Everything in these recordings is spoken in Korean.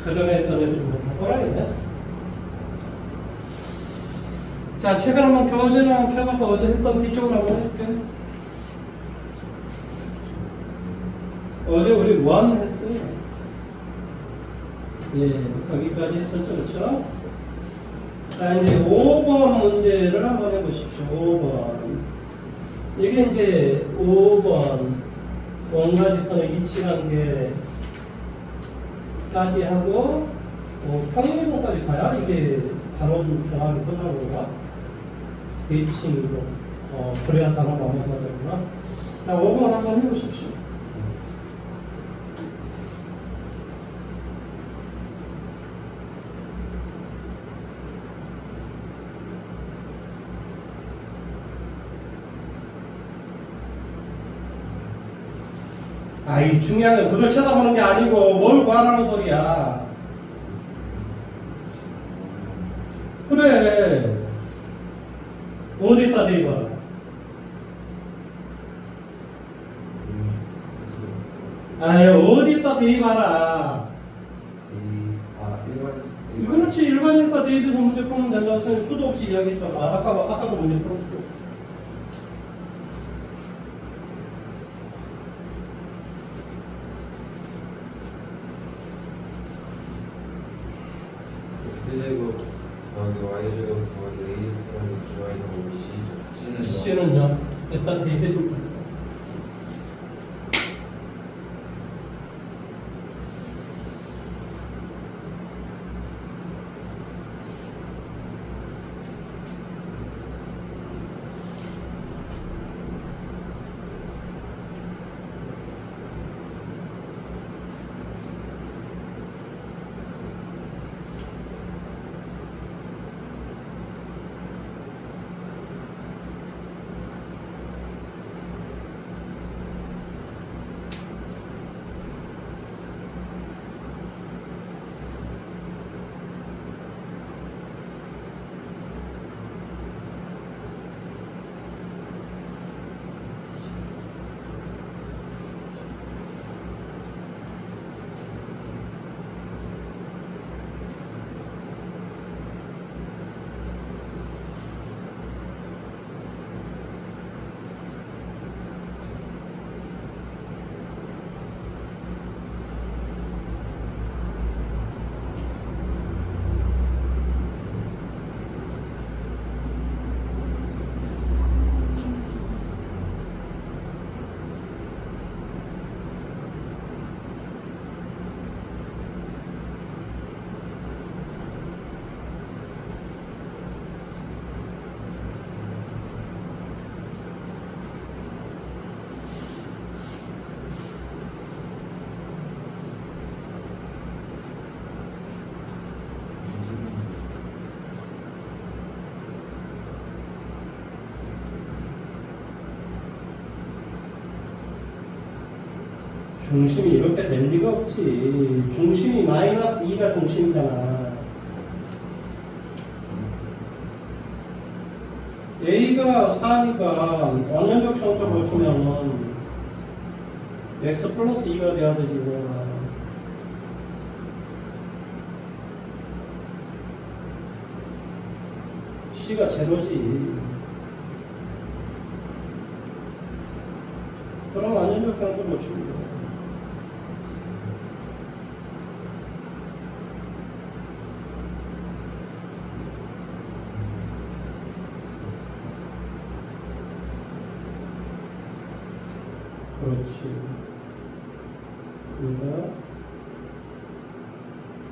그 전에 했던 애들이 다 또라이네. 자, 책을 한번 교재를 한번 펴갖고 어제 했던 뒤쪽으로 한번 해줄게. 어제 우리 원 했어요. 예, 거기까지 했었죠, 그렇죠? 자, 이제 5번 문제를 한번 해보십시오. 5번. 이게 이제 5번 원가지선의 이치관계까지 하고 평행이동까지 가야 이게 단원 종합이 끝나는가? 대칭이고 그래야 단원 완료가 되구나. 자, 5번 한번 해보십시오. 아이, 중요한 건 그걸 쳐다보는 게 아니고 뭘 구하라는 소리야. 그래. 어디다 대봐. 아유, 어디다 대봐라. 그렇지. 일반인과 대입해서 문제 풀면 된다고 선생님 수도 없이 이야기했잖아. 아까도 문제 풀었고. X제곱 더하기 Y제곱 더하기 AX 더하기 BY 더하기 C죠. C는요? 일단 대입해주면 됩니다. 중심이 이렇게 될 리가 없지. 중심이 마이너스 2가 중심이잖아. A가 4니까 원년적 형태로 주면은 X 플러스 2가 돼야 되지. C가 제로지. 그럼 원년적 형태로 주면 돼.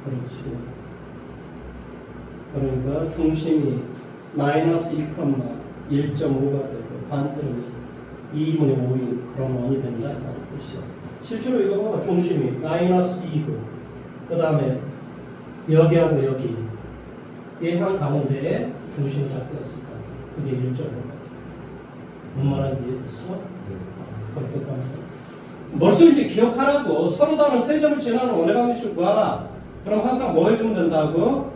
그렇지. 그러니까 중심이 마이너스 2,1.5가 되고 반점이 2분의 5인 그런 원이 된다 이런 뜻이야. 실제로 이거 봐. 중심이 마이너스 2고 그 다음에 여기하고 여기 이 한 가운데에 중심이 잡혀 있을 거야. 그게 1.5가. 뭔 말인지 이해됐어? 그렇게 합니다. 뭘 쓰는지 기억하라고. 서로 다른 세 점을 지나는 원의 방식을 구하라. 그럼 항상 뭐 해주면 된다고?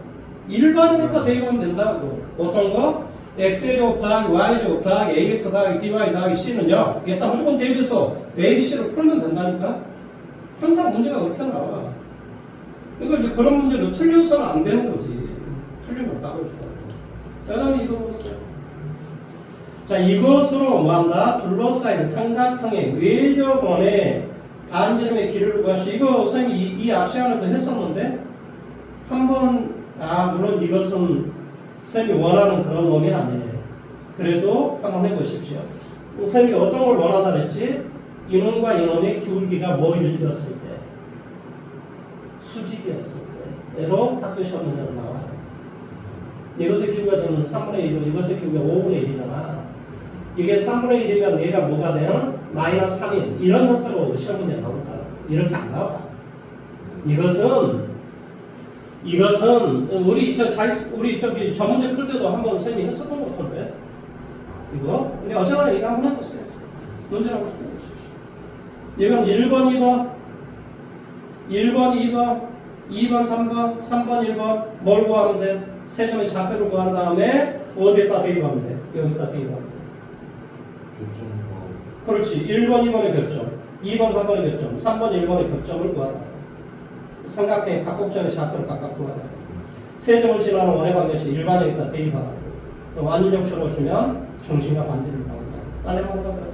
일반으로다 대입하면 된다고. 어떤 거? x제곱 더하기 y제곱 더하기 ax 더하기 by 더하기 c는요. 이게 딱 무조건 대입해서 a, b, c를 풀면 된다니까. 항상 문제가 그렇게 나와. 그러니까 이제 그런 문제도 틀려서는 안 되는 거지. 틀리면 따로 줘. 자, 그다음에 이거 보세요. 자, 이것으로 뭐한다? 둘러싸인 삼각형의 외접원의 반지름의 길이를 구하시. 이거 선생님이 이 앞시간에도 했었는데 한번 물론 이것은 선생님이 원하는 그런 놈이 아니에요. 그래도 한번 해보십시오. 선생님이 어떤 걸 원한다 그랬지? 이놈과 이놈의 기울기가 뭐를 이뤘을 때? 수직이었을 때. 얘로 학교 시험 문제로 나와요. 이것의 기울기가 저는 3분의 1이고 이것의 기울기가 5분의 1이잖아. 이게 3분의 1이면 얘가 뭐가 돼요? 마이너스 3인. 이런 형태로 시험 문제 나온다. 이렇게 안 나와. 이것은 우리 저기 저 문제 풀 때도 한번 선생님이 했었던 것 같은데. 이거? 근데 어쩌나 이거 한번 해보세요. 문제 한번 해보십시오. 이건 1번, 2번, 2번, 3번, 3번, 1번 뭘 구하면 돼? 세 점의 좌표를 구한 다음에 어디에다 대입하면 돼? 여기다 대입하면 돼. 교점 그렇지. 1번, 2번의 교점, 2번, 3번의 교점, 3번, 1번의 교점을 구하라. 삼각형의 각곡점의 좌표를 각각 구하라. 세 점을 지나는 원의 관계식 일반형에다 대입하라. 완전적으로 주면 중심과 반지를 나온다. 딴 해보자 그래.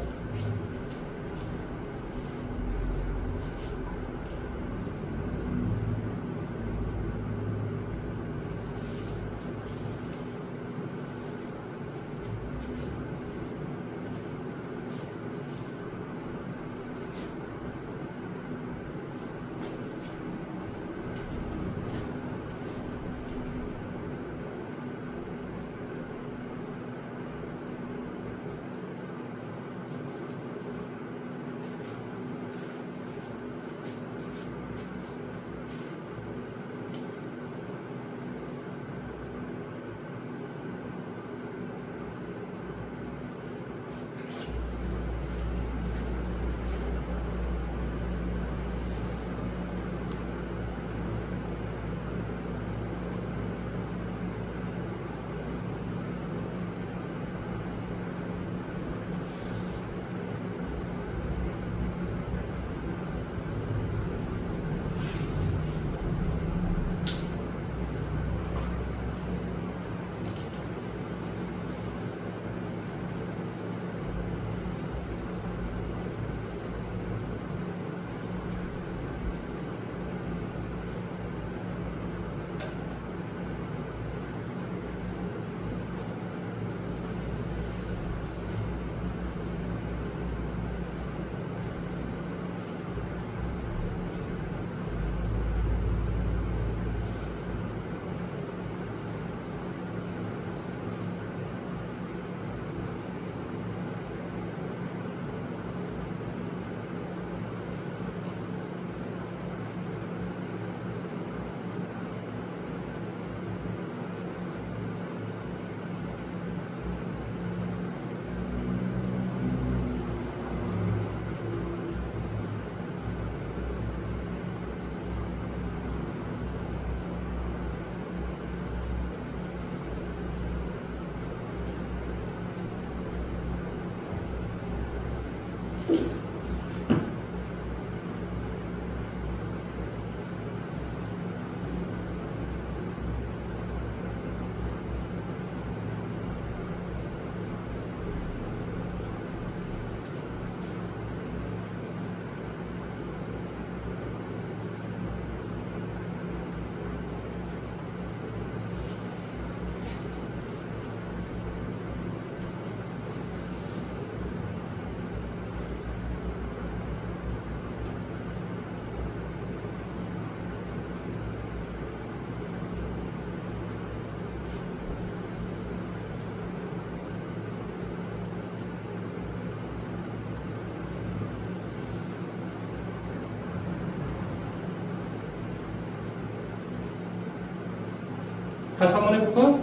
같이 한번 해볼까?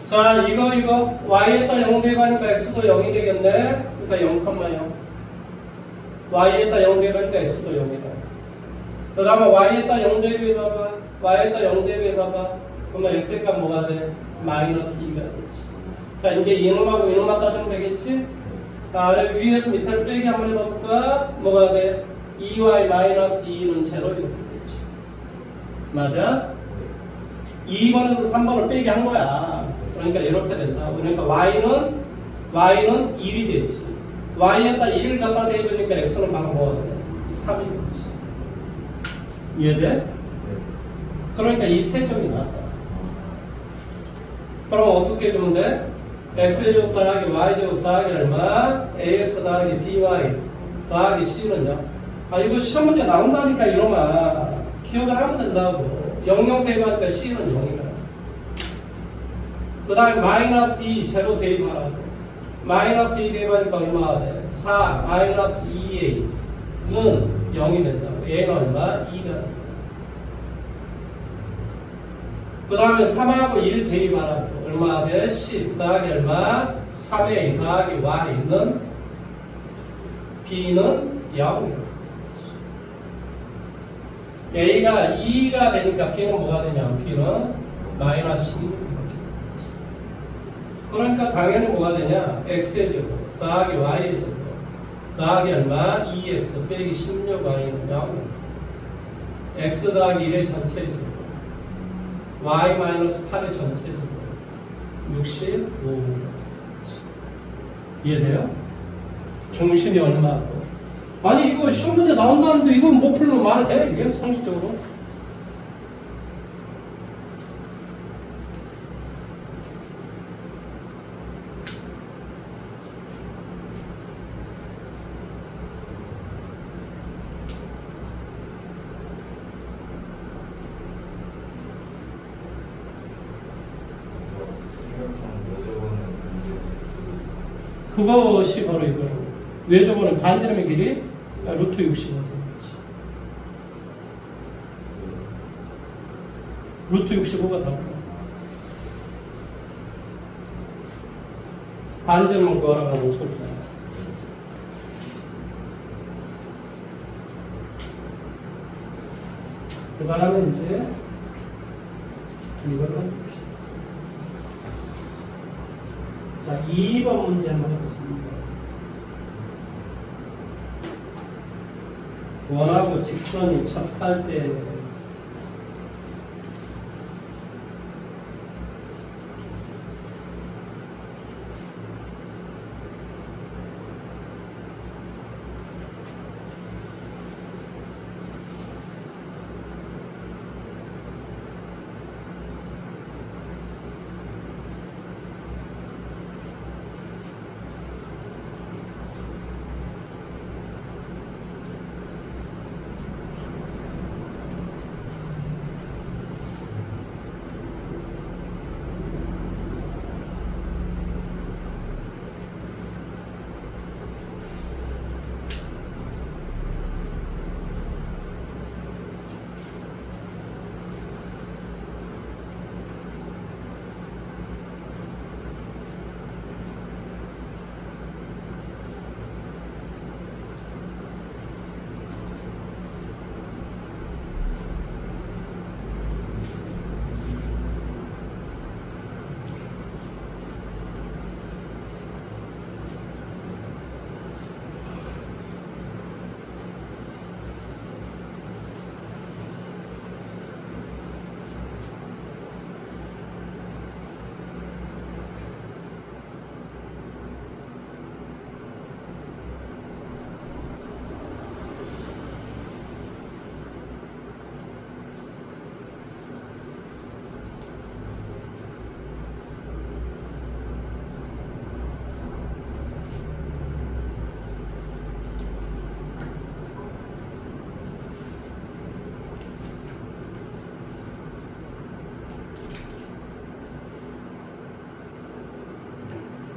자, 이거 y에다 0 대입하니까 x도 0이 되겠네. 그러니까 0,0. y에다 0 대입하니까 x도 0이다. 그 다음에 y에다 0 대입해봐봐. y에다 0 대입해봐봐. 그러면 x의 값 뭐가 돼? 마이너스 2가 되지. 자, 이제 이놈하고 이놈만 따지면 되겠지? 자, 위에서 밑으로 빼기 한번 해볼까? 뭐가 돼? 2y 마이너스 2는 제로 이렇게 되지. 맞아? 2번에서 3번을 빼게 한 거야. 그러니까 이렇게 된다. 그러니까 y는 1이 되지. y에다 1을 갖다 대보니까 x는 방금 뭐가 돼? 3이 되지. 이해돼? 네. 그러니까 이 세 점이 나왔다. 그럼 어떻게 해주면 돼? x제곱 더하기 y제곱 더하기 얼마? ax 더하기 by 더하기 c는요? 아 이거 시험 문제 나온다니까 이놈아. 기억을 하면 된다고. 00 대입하니까 c는 0이라. 그 다음에 마이너스 2 제로 대입하라고. 마이너스 2 대입하니까 얼마가 돼? 4 마이너스 2a는 0이 된다고. 얘는 얼마? 2가. 그 다음에 3하고 1 대입하라고. 얼마가 돼? 10 더하기 얼마? 3a 더하기 y는 b는 0. a가 2가 되니까 b는 뭐가 되냐? b는 마이너스 16. 그러니까 당연히 뭐가 되냐? x의 제곱 더하기 y의 제곱 더하기 얼마? 2x 빼기 16y는 0. x 더하기 1의 전체 제곱 y 마이너스 8의 전체 제곱 65. 이해돼요? 중심이 얼마고? 아니 이거 시험 문제 나온다는데 이건 못 풀면 말이 돼? 이게 상식적으로? 그것이 바로 이거예요. 외접원은 반지름의 길이 루트 65. 루트 65가 다. 반지름은 구하라고 하는 소리잖아. 그 다음에 이제 이걸 해봅시다. 자, 2번 문제 한번 해보겠습니다. 원하고 직선이 접할 때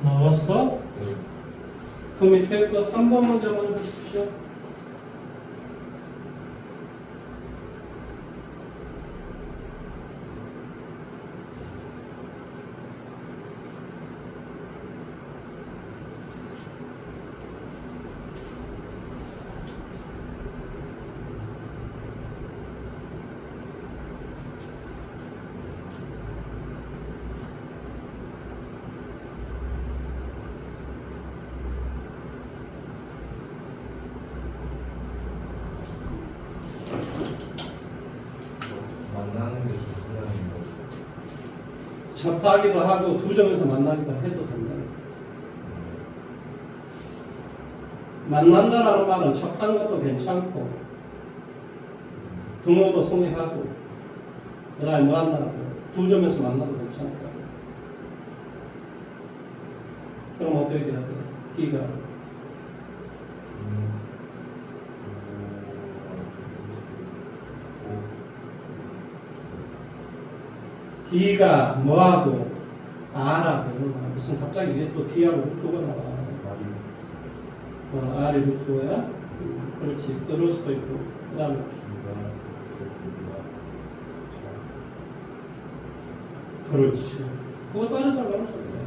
나왔어? 네. 그 밑에 거 3번 문제 한번 보십시오. 만나는 게 좋으면 뭐 접하기도 하고 두 점에서 만나기도 해도 된다. 만난다라는 말은 접하는 것도 괜찮고 등록도 성립하고 그 다음에 뭐 한다고 두 점에서 만나도 괜찮고 그럼 어떻게 해야 돼? T가 D가 뭐하고 R하고 무슨 갑자기 왜 또 D하고 루트가 나와? R이 루트야? 그렇지. 그럴 수도 있고. 그 다음에 그렇지. 그거 따져달라고 소리야.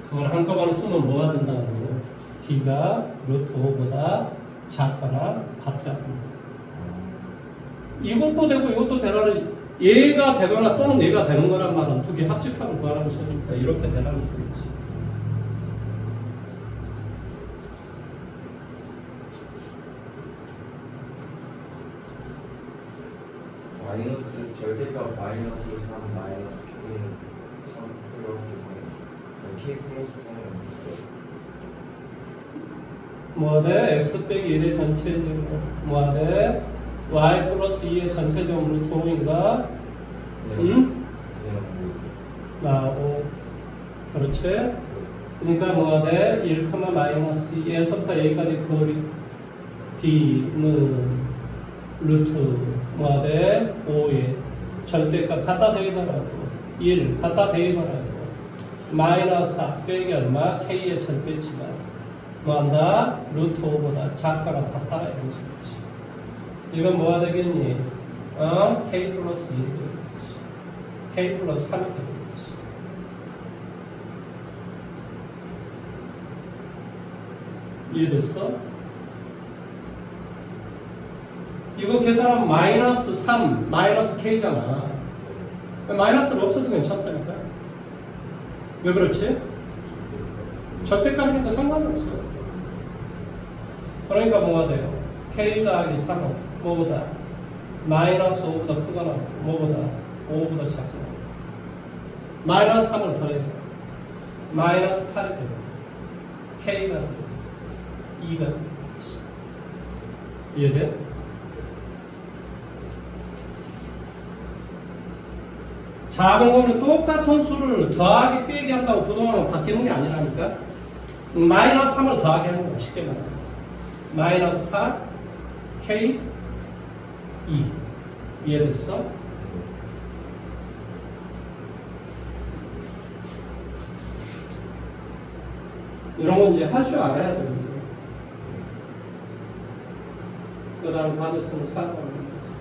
그걸 한꺼번에 쓰면 뭐가 된다고? D가 루트 5보다 작거나 같아야 합니다. 이것도 되고 이것도 되라는 얘가 되거나 또는 얘가 되는 거란 말은 두 개 합집합을 구하라는 소리니까 이렇게 되라는 소리지. 마이너스 절대값 마이너스 3 마이너스 K 3 플러스 3 K 플러스 3이라는 뭐하되 x 빼기 1의 전체제곱 뭐하되 y 플러스 2의 전체제곱으로 동인가? 응? 그냥 오 그렇지? 그러니까 뭐하되 1, 마이너스 2에서부터 여기까지 거리 b는 루트 뭐하되 5의 절대값 갖다 대입하라고 1 갖다 대입하라고 마이너스 4 빼기 얼마? k의 절대치가 뭐한다? 루트 5보다 작거나 같다 이런 식이지. 이건 뭐가 되겠니? k 플러스 1이 되겠지. k 플러스 3이 되겠지. 이해됐어? 이거 계산하면 마이너스 3, 마이너스 k잖아. 마이너스를 없어도 괜찮다니까. 왜 그렇지? 절대값이니까 상관없어. 그러니까 뭐가 돼요? k 더하기 3은 뭐보다? 마이너스 5보다 크거나 뭐보다? 5보다 작거나 마이너스 3을 더해요. 마이너스 8이 돼요. k가 2가 되겠지. 이해돼? 작은 거는 똑같은 수를 더하기 빼기 한다고 그동안은 바뀌는 게 아니라니까. 마이너스 3을 더하기 하는 거야 쉽게 말하면. 마이너스 8 K 2 이해됐어? 이런 건 이제 할 줄 알아야 돼 이제. 그 다음 다 됐으면 사과를 하겠어.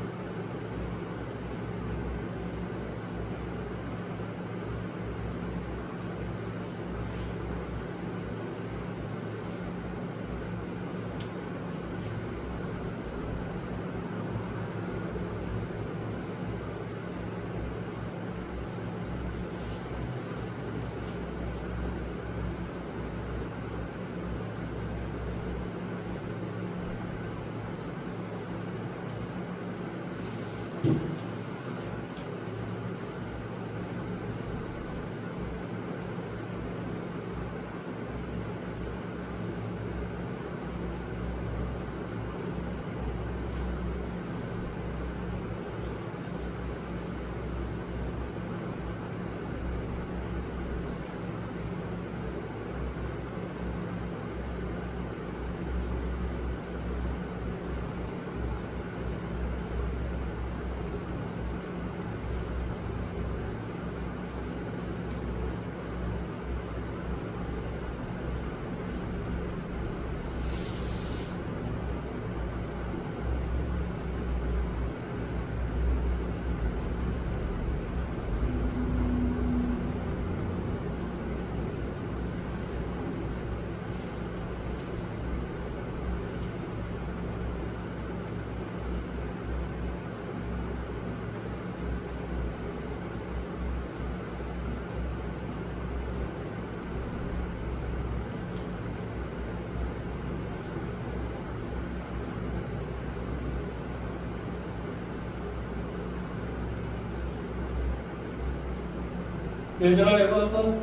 예전에 해봤던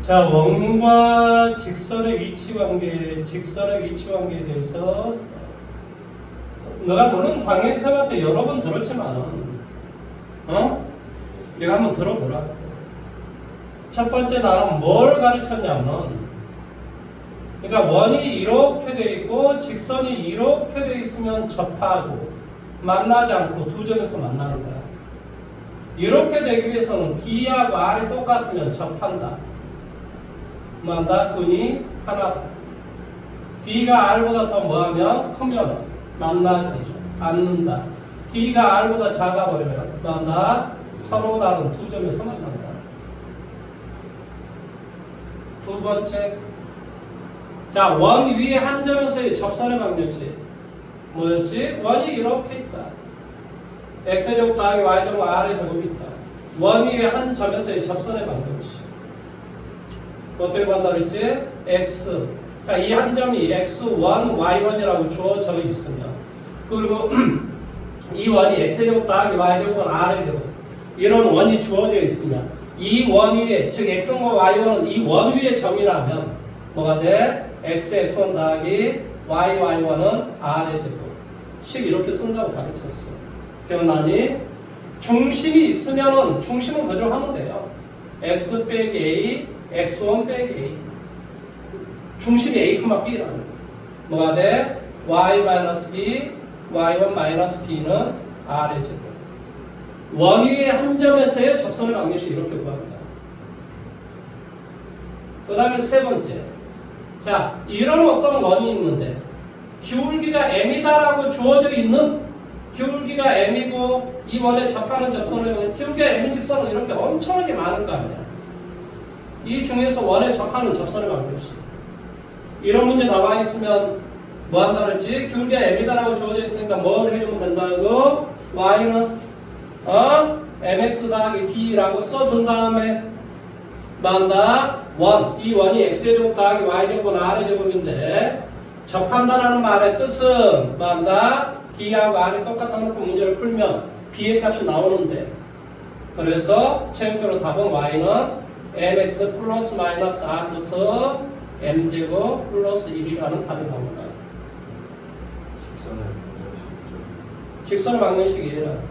자 원과 직선의 위치 관계에 대해서 너가 물론 당연히 때 여러 번 들었지만 내가 한번 들어보라. 첫 번째 나는 뭘 가르쳤냐면 그러니까 원이 이렇게 돼 있고 직선이 이렇게 돼 있으면 접하고 만나지 않고 두 점에서 만나는 거야. 이렇게 되기 위해서는 D하고 R이 똑같으면 접한다. 만나 근이 하나다. D가 R보다 더 뭐하면 크면 만나지 않는다. D가 R보다 작아버리면 만나 서로 다른 두 점에서 만난다. 두 번째, 자, 원 위에 한 점에서의 접선의 방정식 뭐였지? 원이 이렇게 있다. x제곱 더하기 y제곱 r의 제곱이 있다. 원 위에 한 점에서의 접선의 방정식 어떻게 구한다 그랬지? x. 자, 이 한 점이 x1, y1이라고 주어져 있으면 그리고 이 원이 x제곱 더하기 y제곱은 r의 제곱 이런 원이 주어져 있으면 이 원 위에 즉 x1과 y1은 이 원 위의 점이라면 뭐가 돼? x1 더하기 y1은 r의 제곱 식 이렇게 쓴다고 가르쳤어. 기억나니? 중심이 있으면은 중심은 그대로 하면 돼요. x 빼기 a, x1 빼기 a. 중심이 a, b라는 거. 뭐가 돼? y-b, y1-b는 r의 제곱. 원 위의 한 점에서의 접선의 방정식 이렇게 구합니다. 그 다음에 세 번째. 자, 이런 어떤 원이 있는데 기울기가 m이다라고 주어져 있는 기울기가 m이고 이 원에 접하는 접선의 기울기가 m인 직선은 이렇게 엄청나게 많은 거 아니야. 이 중에서 원에 접하는 접선의 방정식. 이런 문제 나와 있으면 뭐 한다 그랬지? 기울기가 m이다라고 주어져 있으니까 뭘 해주면 된다고? y는 mx 더하기 b라고 써준 다음에 만다 원. 이 원이 x제곱 더하기 y제곱은 r의 제곱인데 접한다라는 말의 뜻은 만다 D하고 R이 똑같다는 놓고 문제를 풀면 B의 값이 나오는데 그래서 최종적으로 답은 Y는 mx 플러스 마이너스 R부터 m제곱 플러스 1이라는 답이 나옵니다. 직선의 방정식이에요.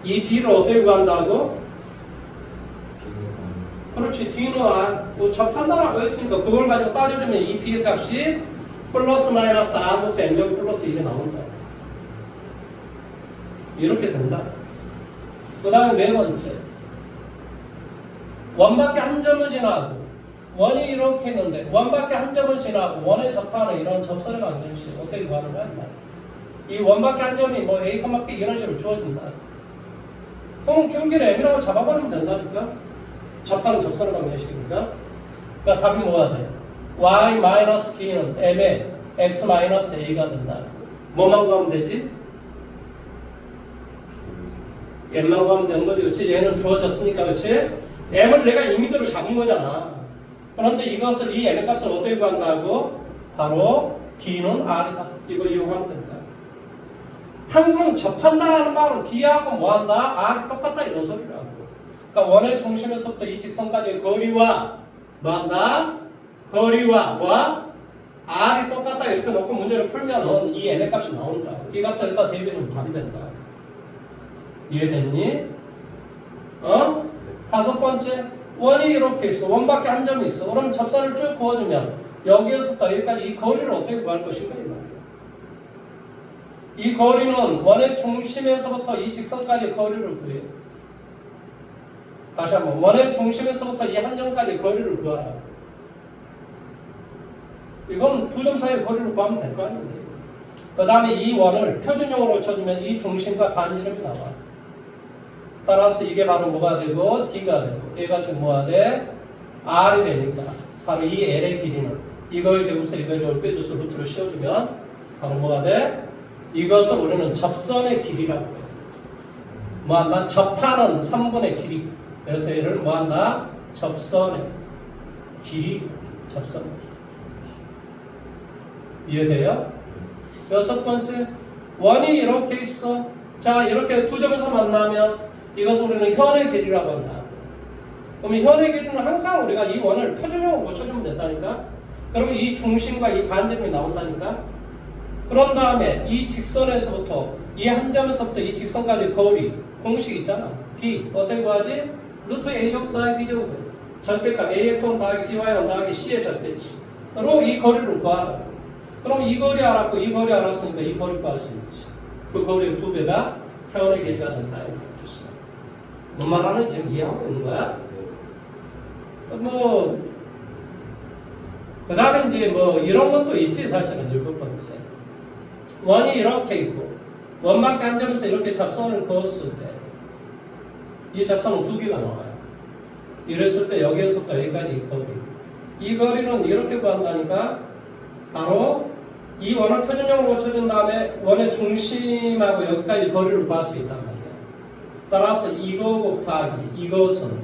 이 D를 어떻게 구한다고? 그렇지. D는 뭐 접한다라고 했으니까 그걸 가지고 따져주면 이 B의 값이 플러스 마이너스 R부터 m제곱 플러스 1이 나온다. 이렇게 된다. 그 다음에 네 번째. 원밖에 한 점을 지나고 원이 이렇게 있는데 원밖에 한 점을 지나고 원에 접하는 이런 접선의 방정식 어떻게 구하는 거야? 이 원밖에 한 점이 뭐 A, B 이런 식으로 주어진다. 그럼 기울기를 m이라고 잡아버리면 된다니까? 접하는 접선의 방정식이니까. 그러니까 답이 뭐가 돼? y-b는 m의 x-a가 된다. 뭐만 구하면 되지? m만 구하면 되는 거지. 그렇지? 얘는 주어졌으니까. 그렇지? m을 내가 임의대로 잡은 거잖아. 그런데 이것을 이 m의 값을 어떻게 구한다고? 바로 d는 r이다. 이거 이용하면 된다. 항상 접한다라는 말은 d하고 뭐한다? r이 똑같다 이런 소리라고. 그러니까 원의 중심에서부터 이 직선까지의 거리와 뭐한다? 거리와 뭐야? r이 똑같다 이렇게 놓고 문제를 풀면은 이 m의 값이 나온다. 이 값을 여기다 대입하면 답이 된다. 이해됐니? 다섯 번째, 원이 이렇게 있어. 원밖에 한 점이 있어. 그럼 접선을 쭉 그어주면 여기에서부터 여기까지 이 거리를 어떻게 구할 것인가 이 말이야. 이 거리는 원의 중심에서부터 이 직선까지의 거리를 구해. 다시 한번 원의 중심에서부터 이 한 점까지의 거리를 구하라. 이건 두 점 사이의 거리를 구하면 될 거 아니에요. 그 다음에 이 원을 표준형으로 쳐주면 이 중심과 반지름이 나와. 따라서 이게 바로 뭐가 되고 D가 되고 얘가 지금 뭐가 돼? R이 되니까 바로 이 L의 길이는 이거의 제곱에서 이거의 제곱을 빼줘서 루트를 씌워주면 바로 뭐가 돼? 이것을 우리는 접선의 길이라고 해요. 뭐한다? 접하는 3분의 길이. 그래서 얘를 뭐한다? 접선의 길이. 접선의 길이. 이해돼요? 여섯 번째, 원이 이렇게 있어. 자, 이렇게 두 점에서 만나면 이것을 우리는 현의 길이라고 한다. 그러면 현의 길이는 항상 우리가 이 원을 표준형으로 고쳐주면 된다니까. 그러면 이 중심과 이 반대점이 나온다니까. 그런 다음에 이 직선에서부터 이 한 점에서부터 이 직선까지 거리 공식 있잖아. B 어떻게 구하지? 루트 A 제곱 더하기 B 제곱 절대값 AX1 더하기 DY1 더하기 C의 절대치로 이 거리를 구하라. 그럼 이 거리 알았고 이 거리 알았으니까 이 거리 구할 수 있지. 그 거리의 2배가 현의 길이가 된다. 뭔 말하는지 지금 이해하고 있는 거야? 뭐 그다음에 이제 뭐 이런 것도 있지. 사실은 7번째 원이 이렇게 있고 원밖에 한 점에서 이렇게 접선을 그었을 때 이 접선은 2개가 나와요. 이랬을 때 여기에서부터 여기까지 이 거리, 이 거리는 이렇게 구한다니까. 바로 이 원을 표준형으로 고쳐준 다음에 원의 중심하고 여기까지 거리를 구할 수 있단 말이야. 따라서 이거 곱하기 이것은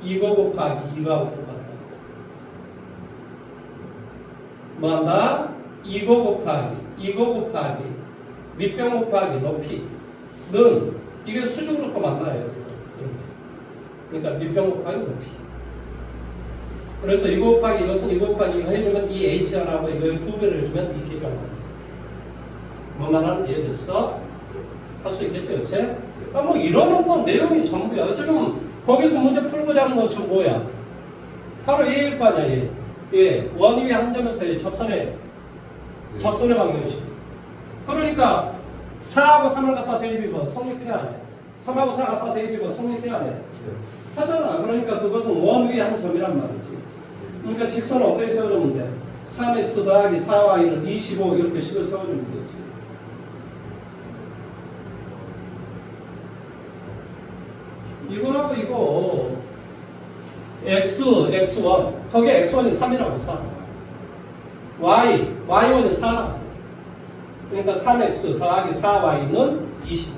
이거 곱하기 이거하고 똑같다. 뭐한다? 이거 곱하기 밑변 곱하기 높이는 이게 수직으로 또 만나요. 그러니까 밑변 곱하기 높이. 그래서 이거 곱하기 이것은 이거 곱하기 이거 해주면 이 H하고 이거의 2배를 해주면 이 길이가 나와요. 뭐 말하는지 이해됐어? 할 수 있겠지, 그치? 뭐 이런 어떤 내용이 전부야. 어쩌면 거기서 문제 풀고자 하는 건 좀 뭐야? 바로 얘일 거 아니야, 얘. 예, 원 위에 한 점에서의 접선의 방정식. 그러니까 4하고 3을 갖다 대입해봐. 성립해야 해. 3하고 4 갖다 대입해봐. 성립해야 해. 하잖아. 그러니까 그것은 원 위에 한 점이란 말이지. 그러니까 직선은 어떻게 세워주면 돼? 3x 더하기 4y는 25 이렇게 식을 세워주면 되지. 이거하고 이거 x1 거기에 x1이 3이라고 3 y1이 4 그러니까 3x 더하기 4y는 20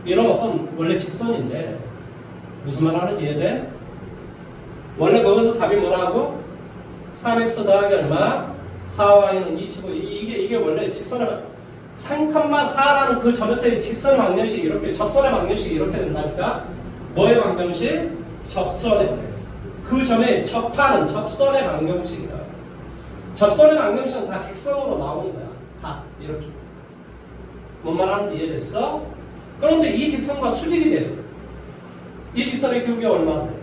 이런 어떤 원래 직선인데 무슨 말 하는지 이해돼? 원래 거기서 답이 뭐라고? 3x 더하기 얼마? 4y는 25 이게 원래 직선의 3,4라는 그 점에서의 직선의 방정식이 이렇게 접선의 방정식이 이렇게 된다니까. 뭐의 방정식? 접선의 그 점에 접하는 접선의 방정식이라. 접선의 방정식은 다 직선으로 나오는 거야. 다 이렇게. 뭔 말하는지 이해됐어? 그런데 이 직선과 수직이 돼요. 이 직선의 기울기가 얼마나 돼?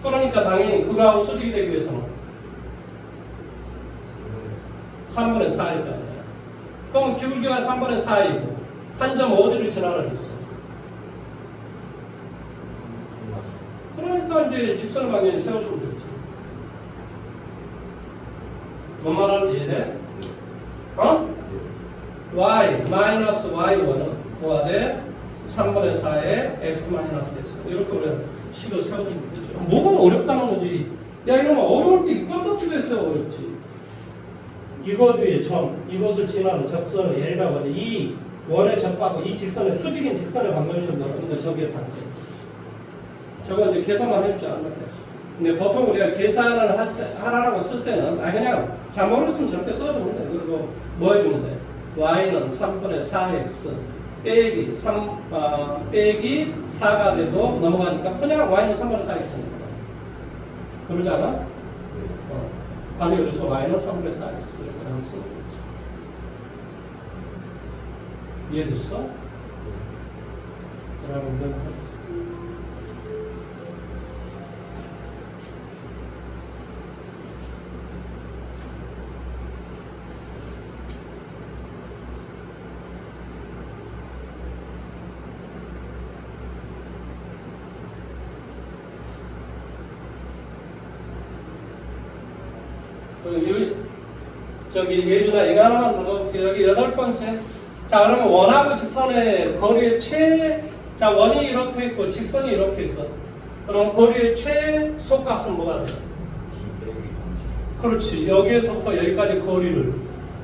그러니까 당연히 그거하고 수직이 되기 위해서는 3분의 4일 거 아니야. 그럼 기울기가 3분의 4이고 한 점 어디를 지나라 했어? 그러니까 이제 직선의 방향이 세워주면 되지. 뭔 말하는지 이해돼? 어? y 마이너스 y1은 뭐가 돼? 3분의 4에 x 마이너스 x 이렇게 우리가 식을 세워주면 되죠. 뭐가 어렵다는 거지? 야 이거 어려울 때 이건 덕지겠어요. 어렵지. 이것 위에 점, 이것을 지나는 접선을 얘라고 하지. 이 원의 접하고 이 직선의 수직인 직선의 방정식을 그러니까 저기에 반대. 저거 이제 계산만 해주지 않는데. 근데 보통 우리가 계산을 하라고 쓸 때는 그냥 잘 모르겠으면 저렇게 써주면 돼. 그리고 뭐 해주면 돼? y는 3분의 4x 빼기 4가 돼도 넘어가니까 그냥 y는 3분의 4x니까. 그러지 않아? 다음에 여기서 y는 3분의 4x 이렇게 하면 쓰는 거지. 이해됐어? 그러면 저기 예준아 이거 하나만 더 넣을게요. 여기 8번째. 자 그러면 원하고 직선의 거리의 자 원이 이렇게 있고 직선이 이렇게 있어. 그럼 거리의 최소값은 뭐가 돼? 그렇지. 여기에서부터 여기까지 거리를.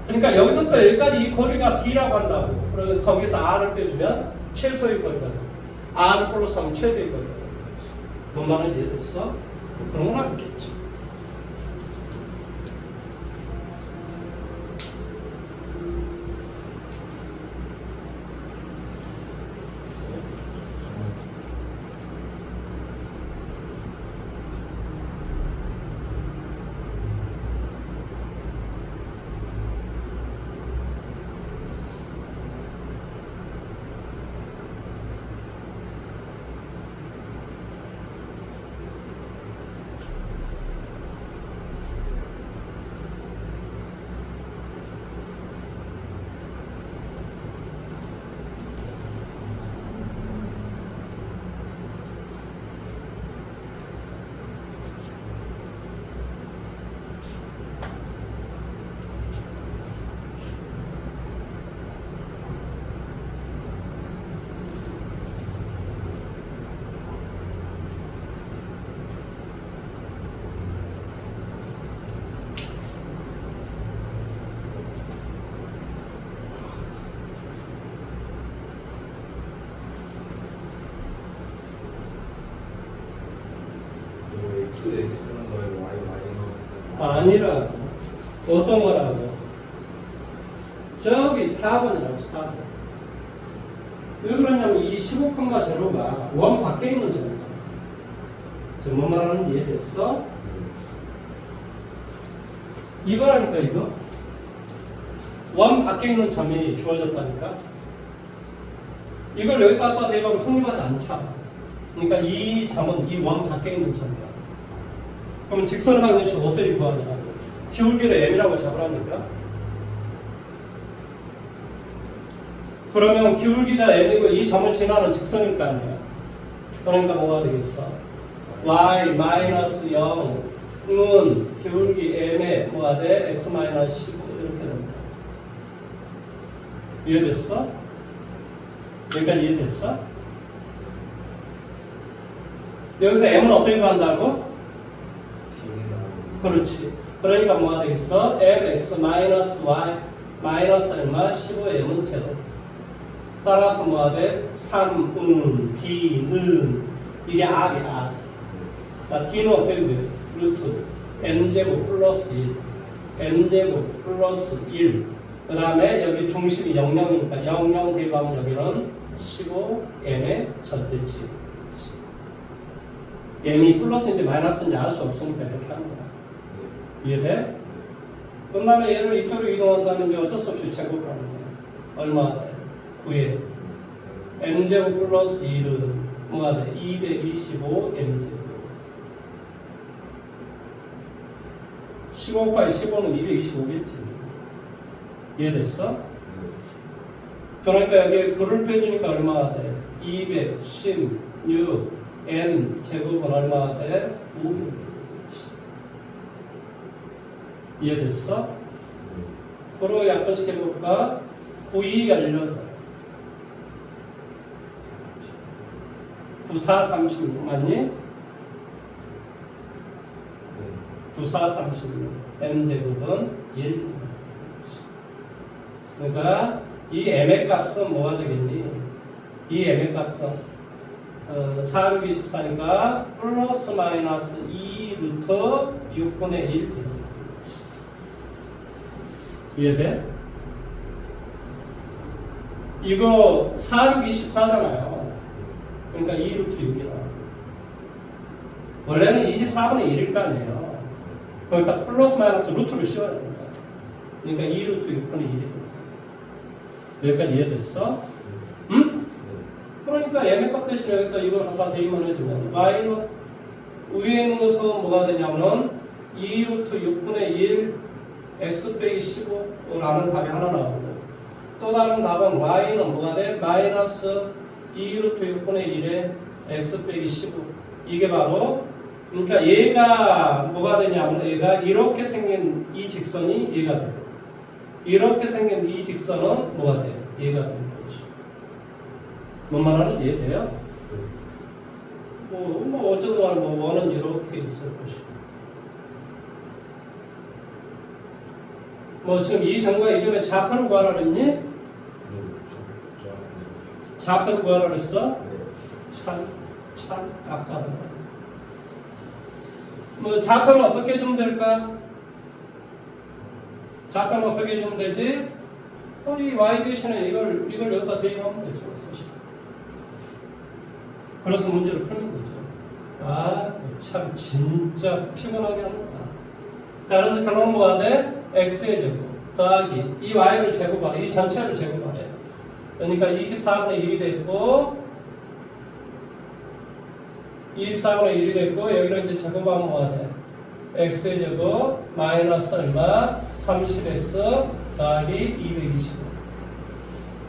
그러니까 여기서부터 여기까지 이 거리가 D라고 한다고. 그러면 거기서 R을 빼주면 최소의 거리가 돼. R 플러스 하면 최대의 거리가 돼. 뭔 말인지 이해됐어? 그런 건 알겠지. x는 거예요. y y는 아니라고. 어떤 거라고? 저기 4번이라고 4번. 왜 그러냐면 이 15,0가 원 밖에 있는 점이잖아. 지금 뭐 말하는지 이해됐어? 이거라니까 이거. 원 밖에 있는 점이 주어졌다니까. 이걸 여기다 갖다 대입하면 성립하지 않잖아. 그러니까 이 점은 이 원 밖에 있는 점이야. 그럼 직선의 방정식 어떻게 구하냐? 기울기를 m이라고 잡으라니까. 그러면 기울기가 m이고 이 점을 지나는 직선일 거 아니야. 그러니까 뭐가 되겠어? y 마이너스 0은 기울기 m에 뭐가 돼? x 마이너스 15 이렇게 된다. 이해됐어? 여기까지 이해됐어? 여기서 m은 어떻게 구한다고? 그렇지. 그러니까 뭐가 되겠어? mx 마이너스 y 마이너스 얼마? 15m은 제로. 따라서 뭐가 돼? 3, d는 이게 r이야. d는 어떻게 돼? 루트 m제곱 플러스 1 m제곱 플러스 1 그 다음에 여기 중심이 00이니까 00 대입하면 여기는 15m의 절대치. m이 플러스인지 마이너스인지 알 수 없으니까 이렇게 하는 거야. 이해돼? 끝나면 얘를 이쪽으로 이동한다면 이제 어쩔 수 없이 제곱을 하는 거야. 얼마? 9에 m제곱 플러스 1은 뭐가 돼? 225 m제곱 15곱하기 15는 225겠지. 이해됐어? 그러니까 여기 9를 빼주니까 얼마가 돼? 216 m 제곱은 얼마가 돼? 9 이렇게 되겠지. 이해됐어? 그리고 약분식 해볼까? 9, 2, 18 9, 4, 36 맞니? 9, 4, 36 m제곱은 1 그러니까 이 m의 값은 뭐가 되겠니? 이 m의 값은 4, 6, 24니까 플러스 마이너스 2 루트 6분의 1 이해돼? 이거 4, 6, 24잖아요. 그러니까 2 루트 6이라. 원래는 24분의 1일 거 아니에요. 거기다 플러스 마이너스 루트를 씌워야 됩니다. 그러니까 2 루트 6분의 1이 됩니다. 여기까지 이해됐어? 응? 그러니까 m의 값 대신에 여기다 이걸 갖다 대입만 해주면 y는 위에 있는 것은 뭐가 되냐면 2 루트 6분의 1 x 빼기 15라는 답이 하나 나오고 또 다른 답은 y는 뭐가 돼? 마이너스 2 루트 6분의 1에 x 빼기 15 이게 바로 그러니까 얘가 뭐가 되냐면 얘가 이렇게 생긴 이 직선이 얘가 돼. 이렇게 생긴 이 직선은 뭐가 돼? 얘가 되는 거지. 뭔 말하는지 이해돼요? 뭐 어쩌든 간에 뭐 원은 이렇게 있을 것이고 뭐 지금 이 점과 이 점의 좌표를 구하라 그랬니? 좌표를 구하라 그랬어? 참 아까워. 뭐 좌표는 어떻게 해주면 될까? 좌표는 어떻게 해주면 되지? 이 y 대신에 이걸 여기다 대입하면 되죠, 사실. 그래서 문제를 푸는 거죠. 참 진짜 피곤하게 하는 거야. 자, 그래서 결론은 뭐가 돼? x의 제곱 더하기 이 y를 제곱하래. 이 전체를 제곱하래. 그러니까 24분의 1이 됐고 24분의 1이 됐고 여기를 이제 제곱하면 뭐가 돼? x의 제곱 마이너스 얼마? 30x 더하기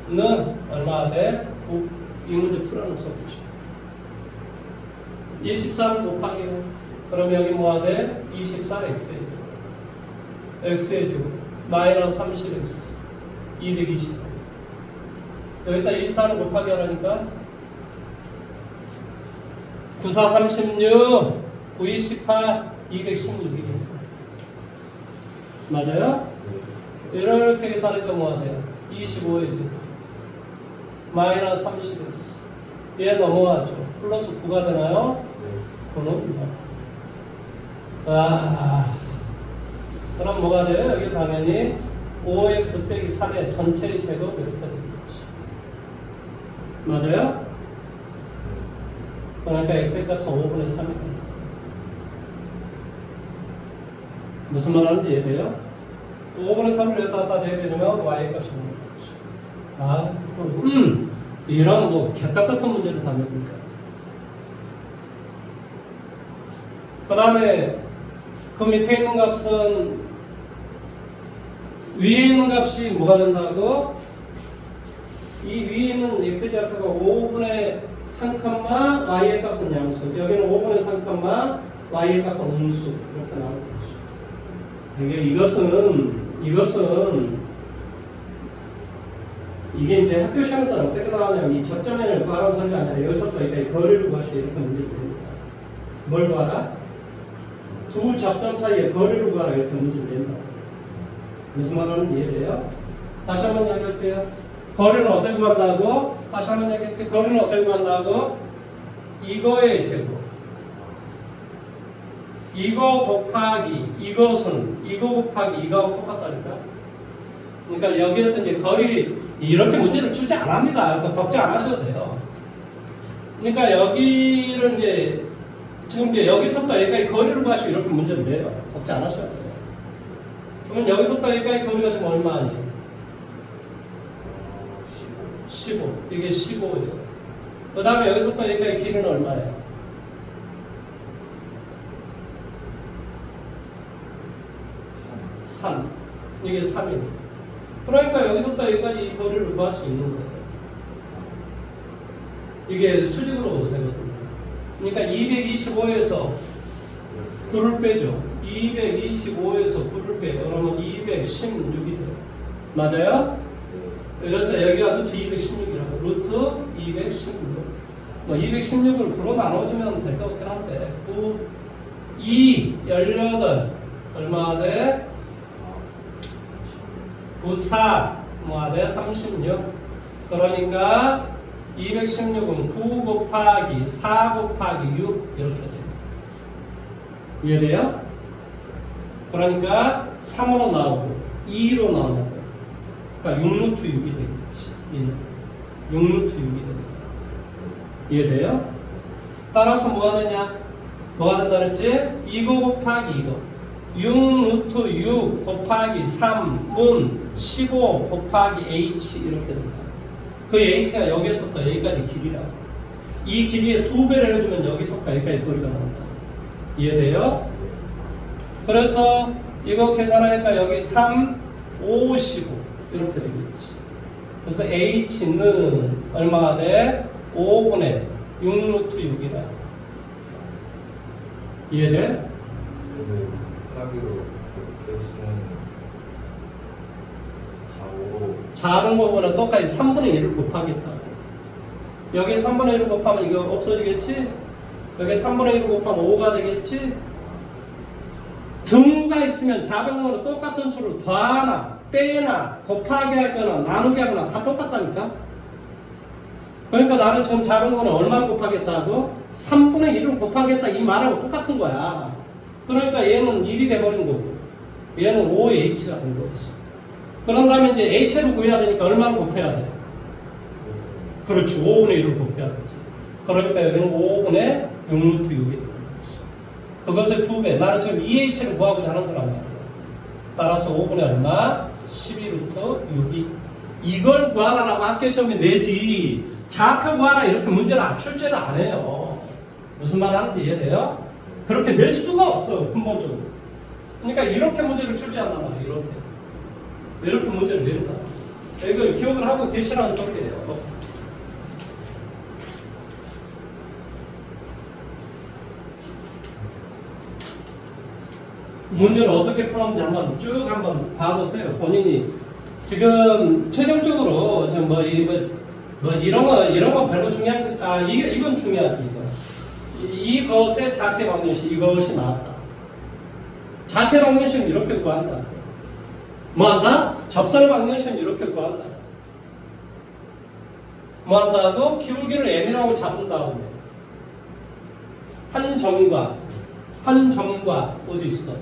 225는 얼마가 돼? 9. 이 문제 풀어놓은 소리죠. 23 곱하기 그럼 여기 뭐가 돼? 24x의 제곱 x의 제곱 마이너스 30x 225 여기다 24를 곱하기 하라니까 9, 4, 36 9, 2, 18 216이겠네. 맞아요? 이렇게 계산하니까 뭐가 돼요? 25의 x 마이너스 30x 얘 넘어가죠. 플러스 9가 되나요? 9는 그럼 뭐가 돼요? 여기 당연히 5x 빼기 3의 전체의 제곱 이렇게 되겠지. 맞아요? 그러니까 x의 값은 5분의 3이 됩니다. 무슨 말 하는지 이해돼요? 5분의 3을 여기다 갖다 대면 y의 값이 나오는 거지. 이런 뭐 개떡 같은 문제를 다 내니까. 그 다음에 그 밑에 있는 값은 위에 있는 값이 뭐가 된다고? 이 위에 있는 x제곱가 5분의 3, y의 값은 양수. 여기는 5분의 3, y의 값은 음수. 이렇게 나오는 거죠. 이게 이제 학교 시험에서 어떻게 나오냐면 이 접점면을 구하라는 소리가 아니라 여기서부터 여기까지 거리를 구하시 이렇게 문제를 냅니다. 뭘 구하라? 두 접점 사이의 거리를 구하라 이렇게 문제를 낸다. 무슨 말하는지 이해돼요? 다시 한번 이야기할게요. 거리는 어떻게 구한다고? 다시 한번 이야기할게요. 거리는 어떻게 구한다고? 이거의 제곱. 이거 곱하기 이것은 이거 곱하기 이거하고 똑같다니까. 그러니까 여기에서 이제 거리 이렇게 문제를 출제 안 합니다. 걱정 안 하셔도 돼요. 그러니까 여기를 이제 지금 이제 여기서부터 여기까지 거리를 구하시고 이렇게 문제를 내요. 걱정 안 하셔도 돼요. 그러면 여기서부터 여기까지 거리가 지금 얼마니? 15. 이게 15예요. 그 다음에 여기서부터 여기까지 길이는 얼마예요? 3. 이게 3이에요. 그러니까 여기서부터 여기까지 이 거리를 구할 수 있는 거예요. 이게 수직으로 되거든요. 그러니까 225에서 9를 빼죠. 225에서 9를 빼요. 그러면 216이 돼요. 맞아요? 그래서 여기가 루트 216이라고. 루트 216. 뭐 216을 9로 나눠주면 될 것 같긴 한데 9, 2, 18 얼마 돼? 9, 4 뭐가 돼? 36. 그러니까 216은 9 곱하기 4 곱하기 6 이렇게 돼요. 이해돼요? 그러니까 3으로 나오고 2로 나오는 거예요. 그러니까 6루트 6이 되겠지. 6루트 6이 되겠다. 이해돼요? 따라서 뭐가 되냐? 뭐가 된다 그랬지? 이거 곱하기 이거 6루트 6 곱하기 3은 15 곱하기 h 이렇게 된다. 그 h가 여기서부터 여기까지 길이라고. 이 길이의 2배를 해주면 여기서부터 여기까지 거리가 나온다. 이해돼요? 그래서 이거 계산하니까 여기 3, 5, 15 이렇게 되겠지. 그래서 h는 얼마가 돼? 5분의 6루트 6이다. 이해돼? 하기로 이렇게 쓰면 작은 거보다 똑같이 3분의 1을 곱하겠다. 여기 3분의 1을 곱하면 이거 없어지겠지? 여기 3분의 1을 곱하면 5가 되겠지? 등호가 있으면 작은 거는 똑같은 수를 더하나 빼나 곱하기 하거나 나누기 하거나 다 똑같다니까? 그러니까 나는 지금 작은 거는 얼마를 곱하겠다고? 3분의 1을 곱하겠다 이 말하고 똑같은 거야. 그러니까 얘는 1이 돼버린 거고 얘는 5h가 된 거지. 그런 다음에 이제 h를 구해야 되니까 얼마를 곱해야 돼? 그렇지. 5분의 1을 곱해야 되지. 그러니까 여기는 5분의 6루트 6이 되는 거지. 그것의 2배. 나는 지금 2h를 구하고자 하는 거란 말이야. 따라서 5분의 얼마? 12루트 6이. 이걸 구하라라고 학교 시험에 내지. 좌표 구하라 이렇게 문제를 출제를 안 해요. 무슨 말 하는지 이해돼요? 그렇게 낼 수가 없어. 근본적으로. 그러니까 이렇게 문제를 출제한단 말이야. 이렇게 문제를 낸다. 이걸 기억을 하고 계시라는 소리예요. 문제를 어떻게 풀었는지 한번 쭉 한번 봐보세요. 본인이 지금 최종적으로 지금 이런 거 별로 중요한 거 이건 중요하지. 이것의 자체 방정식 이것이 나왔다. 자체 방정식은 이렇게 구한다. 뭐한다? 접선의 방정식은 이렇게 구한다. 뭐한다고? 기울기를 m이라고 잡은 다음에 한 점과 한 점과 어디 있어?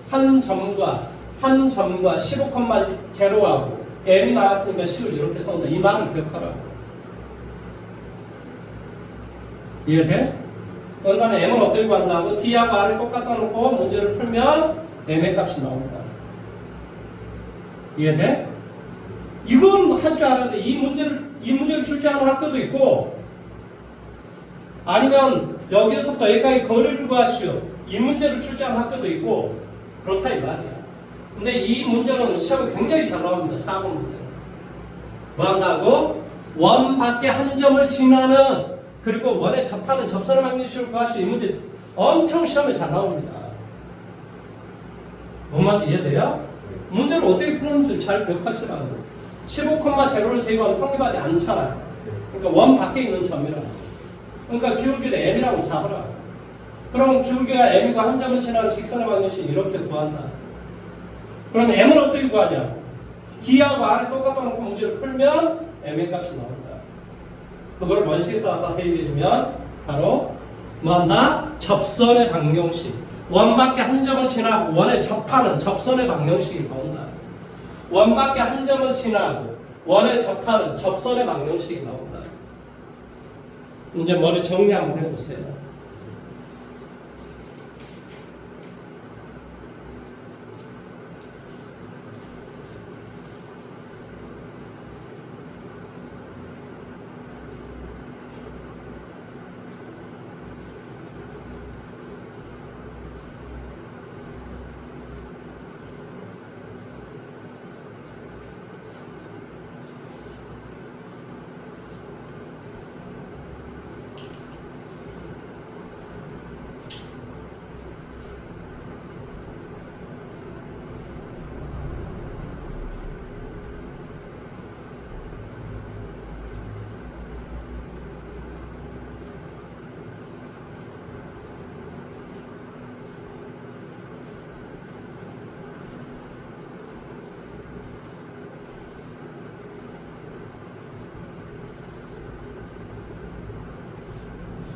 한 점과 15,0하고 m이 나왔으니까 10을 이렇게 써온다. 이 말을 기억하라고. 이해돼? 그다음에 m은 어떻게 구한다고? d하고 r을 똑같다 놓고 문제를 풀면 m의 값이 나온다. 이해돼? 이건 할 줄 알아야 돼. 이 문제를 출제하는 학교도 있고, 아니면 여기서부터 여기까지 거리를 구하시오. 이 문제를 출제하는 학교도 있고, 그렇다 이 말이야. 근데 이 문제는 시험에 굉장히 잘 나옵니다. 4번 문제는. 뭐 한다고? 원 밖에 한 점을 지나는, 그리고 원에 접하는 접선의 방정식을 구하시오. 이 문제 엄청 시험에 잘 나옵니다. 뭔 말인지 이해돼요? 문제를 어떻게 푸는지 잘 기억하시라고. 15,0를 대입하면 성립하지 않잖아. 그러니까 원 밖에 있는 점이라고. 그러니까 기울기를 m이라고 잡으라. 그럼 기울기가 m이고 한 점을 지나는 직선의 방정식 이렇게 구한다. 그럼 m을 어떻게 구하냐? d하고 r이 똑같다 놓고 문제를 풀면 m의 값이 나온다. 그걸 원식에다 갖다 대입해주면 바로 뭐한다? 접선의 방정식. 원 밖에 한 점을 지나고 원에 접하는 접선의 방정식이 나온다. 원 밖에 한 점을 지나고 원에 접하는 접선의 방정식이 나온다. 이제 머리 정리 한번 해보세요.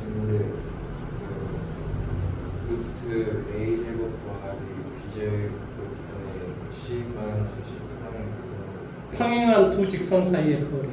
근데 루트 a 제곱 더하기 b 제곱분의 10 마이너스 10 하는 그거 평행한 두 직선 사이의 거리.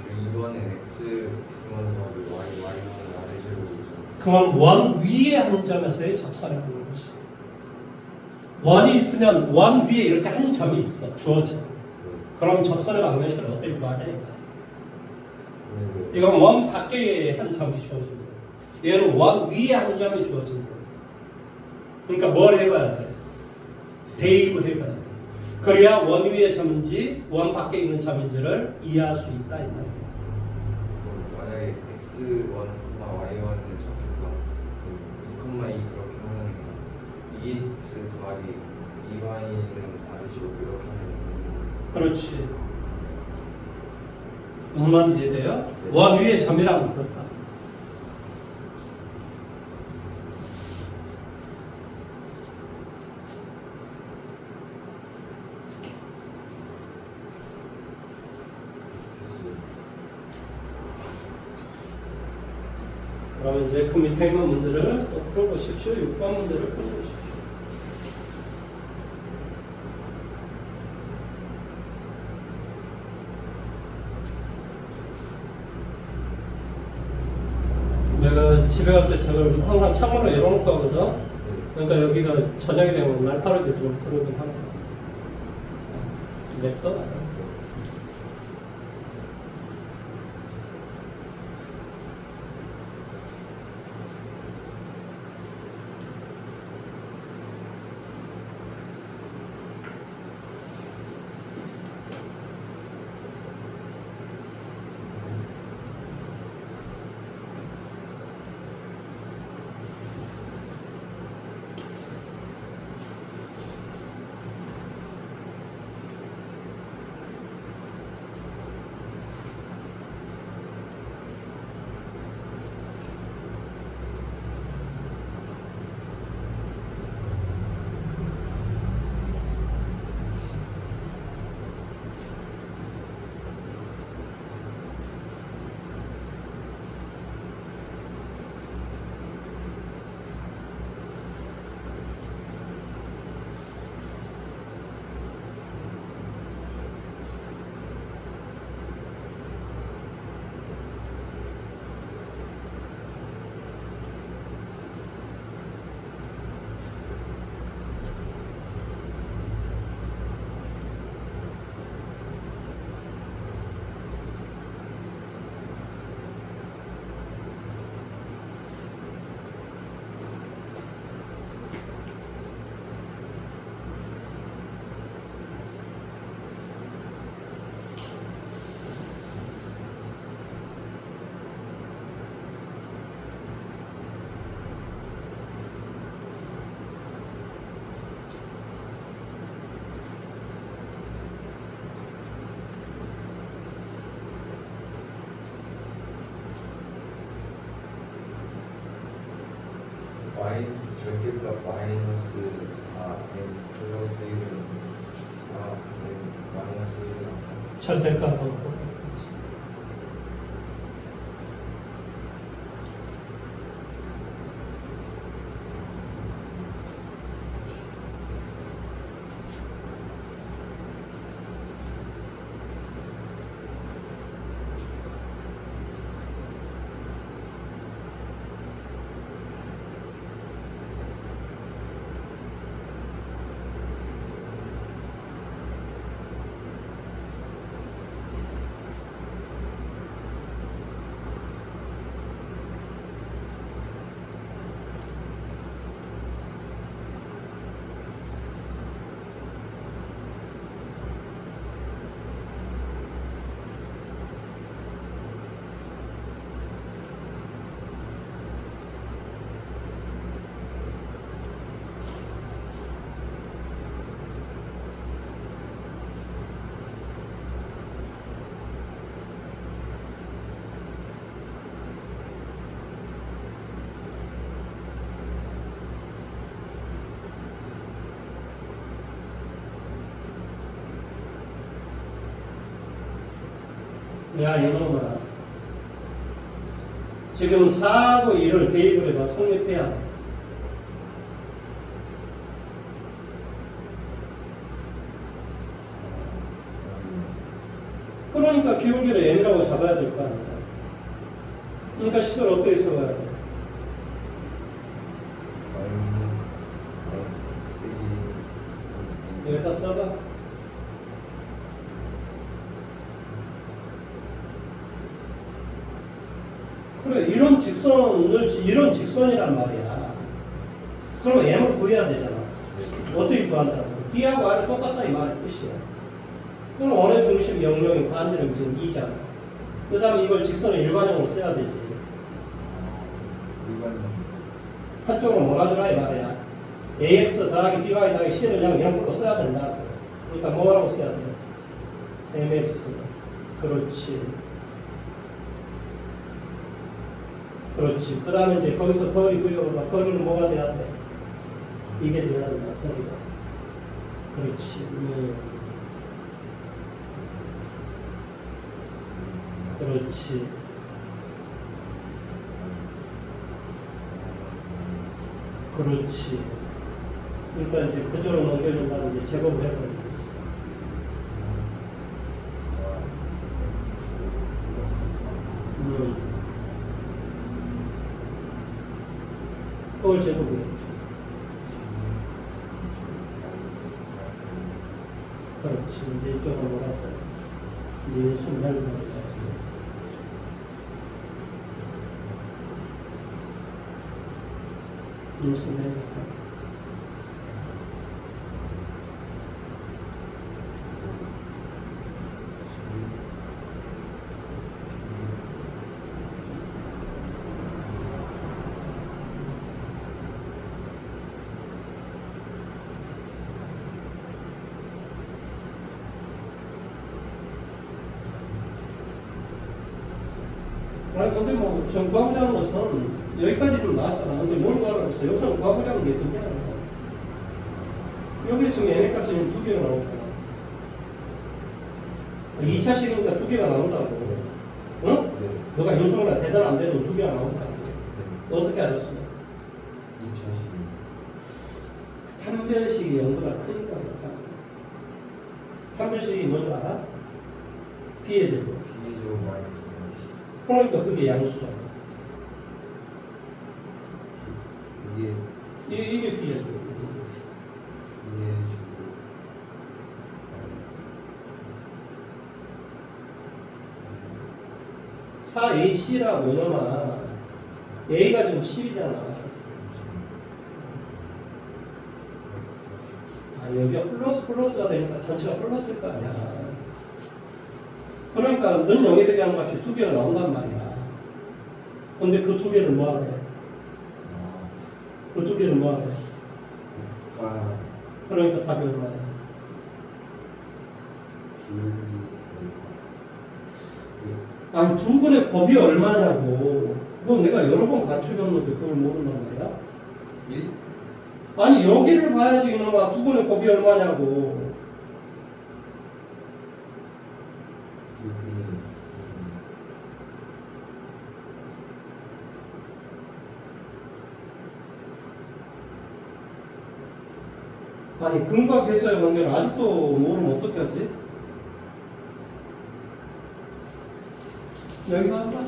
이번엔 x만 더하기 y는 아래 제곱이죠. 그건 원 위에 한 점에서의 접선의 방정식. 원이 있으면 원 위에 이렇게 한 점이 있어. 주어져. 그럼 접선의 방정식을 어떻게 구하냐? 이건 원 밖에 한 점이 주어집니다. 얘는 원 위에 한 점이 주어집니다. 그러니까 뭘 해봐야 돼? 대입을 해봐야 돼. 그래야 원 위의 점인지 원 밖에 있는 점인지를 이해할 수 있다. 이 말이야. 만약에 x1, y1을 적혀서 2,2 그렇게 하면 2x 더하기 2y는 아래 제곱 이렇게 하면 그렇지. 무슨 말인지 이해돼요? 원 위의 점이라면 그렇다. 그럼 이제 그 밑에 있는 문제를 또 풀어보십시오. 6번 문제를 풀어보십시오. 내가 집에 갈 때 저걸 항상 창문을 열어놓고 가거든. 그러니까 여기가 저녁이 되면 날파리도 좀 들어오긴 하고. 냅둬. 절대값 마이너스 4n 플러스 1은 4n 마이너스 1이랑 절대값하고. 야, 이놈아. 지금 4하고 1을 대입을 해봐. 성립해야 돼. 그러니까 기울기를 m이라고 잡아야 될 거 아니야. 그러니까 식을 어떻게 써봐야 돼? 여기다 써봐. 그래, 이런 직선이란 말이야. 그럼 m을 구해야 되잖아. 어떻게 구한다고? D하고 R이 똑같다 이 말의 뜻이야. 그럼 원의 중심 0,0이 반지름 지금 2잖아. 그 다음에 이걸 직선을 일반형으로 써야 되지. 한쪽으로 몰아주라 이 말이야. AX 더하기 BY 더하기 C를 그냥 이런 걸로 써야 된다고. 그러니까 뭐라고 써야 돼? MX. 그렇지. 그렇지. 그 다음에 이제 거기서 거리 구역으로 거리는 뭐가 돼야 돼? 이게 돼야 된다. 거리가. 그렇지. 그렇지. 그렇지. 그러니까 이제 그쪽으로 넘겨준 다음에 이제 제곱을 해버리는 거지. 그걸 제곱이에요. 그렇지. 이제 이쪽으로 몰았다. 이제 순간을 몰았다. 무슨 해볼까? 아니 근데 뭐 정과부자는 것은 여기까지는 나왔잖아. 근데 뭘 구하라고 했어? 여기서는 과부자는 게 두 개나 나와. 여기 지금 n의 값은 두 개가 나오잖아. 2차식이니까 두 개가 나온다고. 응? 네. 너가 요소가 대단 안 돼도 두 개가 나온다고. 네. 어떻게 알았어? 2차식. 판별식이 0보다 크니까 그렇다. 판별식이 뭔지 알아? B의 제곱. B의 제곱 마이너스 그러니까 그게 양수잖아. 이게 이게 B의 제곱. B의 제곱 4AC라고 이놈아. A가 지금 10이잖아. 아, 여기가 플러스가 되니까 전체가 플러스일 거 아니야. 그러니까 는 0에 대비하는 값이 두 개가 나온단 말이야. 근데 그 두 개를 뭐 하래? 그 두 개를 뭐 하래? 그러니까 답이 얼마야? 아니 두 분의 곱이 얼마냐고. 그건 내가 여러 번 가르쳐줬는데 그걸 모른단 말이야? 1? 아니 여기를 봐야지 이놈아. 두근의 곱이 얼마냐고. 아니 근과 계수의 관계를 아직도 모르면 어떻게 하지? 여기가 한번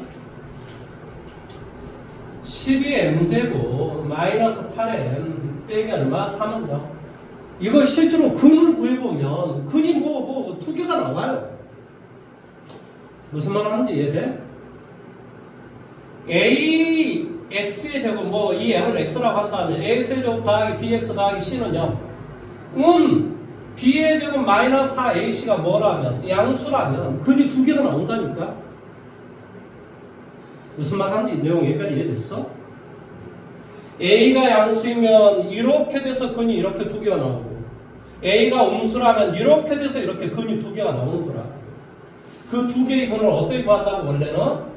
12m제곱 마이너스 8m 빼기 얼마? 3은요. 이거 실제로 근을 구해보면 근이 뭐 두 개가 나와요. 무슨 말 하는지 이해돼? A x의 제곱 뭐 이 m을 x라고 한다면 ax의 제곱 더하기 bx 더하기 c는요. b의 제곱 마이너스 4ac가 뭐라면 양수라면 근이 두 개가 나온다니까. 무슨 말 하는지 내용 여기까지 이해됐어? a가 양수이면 이렇게 돼서 근이 이렇게 두 개가 나오고 a가 음수라면 이렇게 돼서 이렇게 근이 두 개가 나오는 거라. 그 두 개의 근을 어떻게 구한다고 원래는?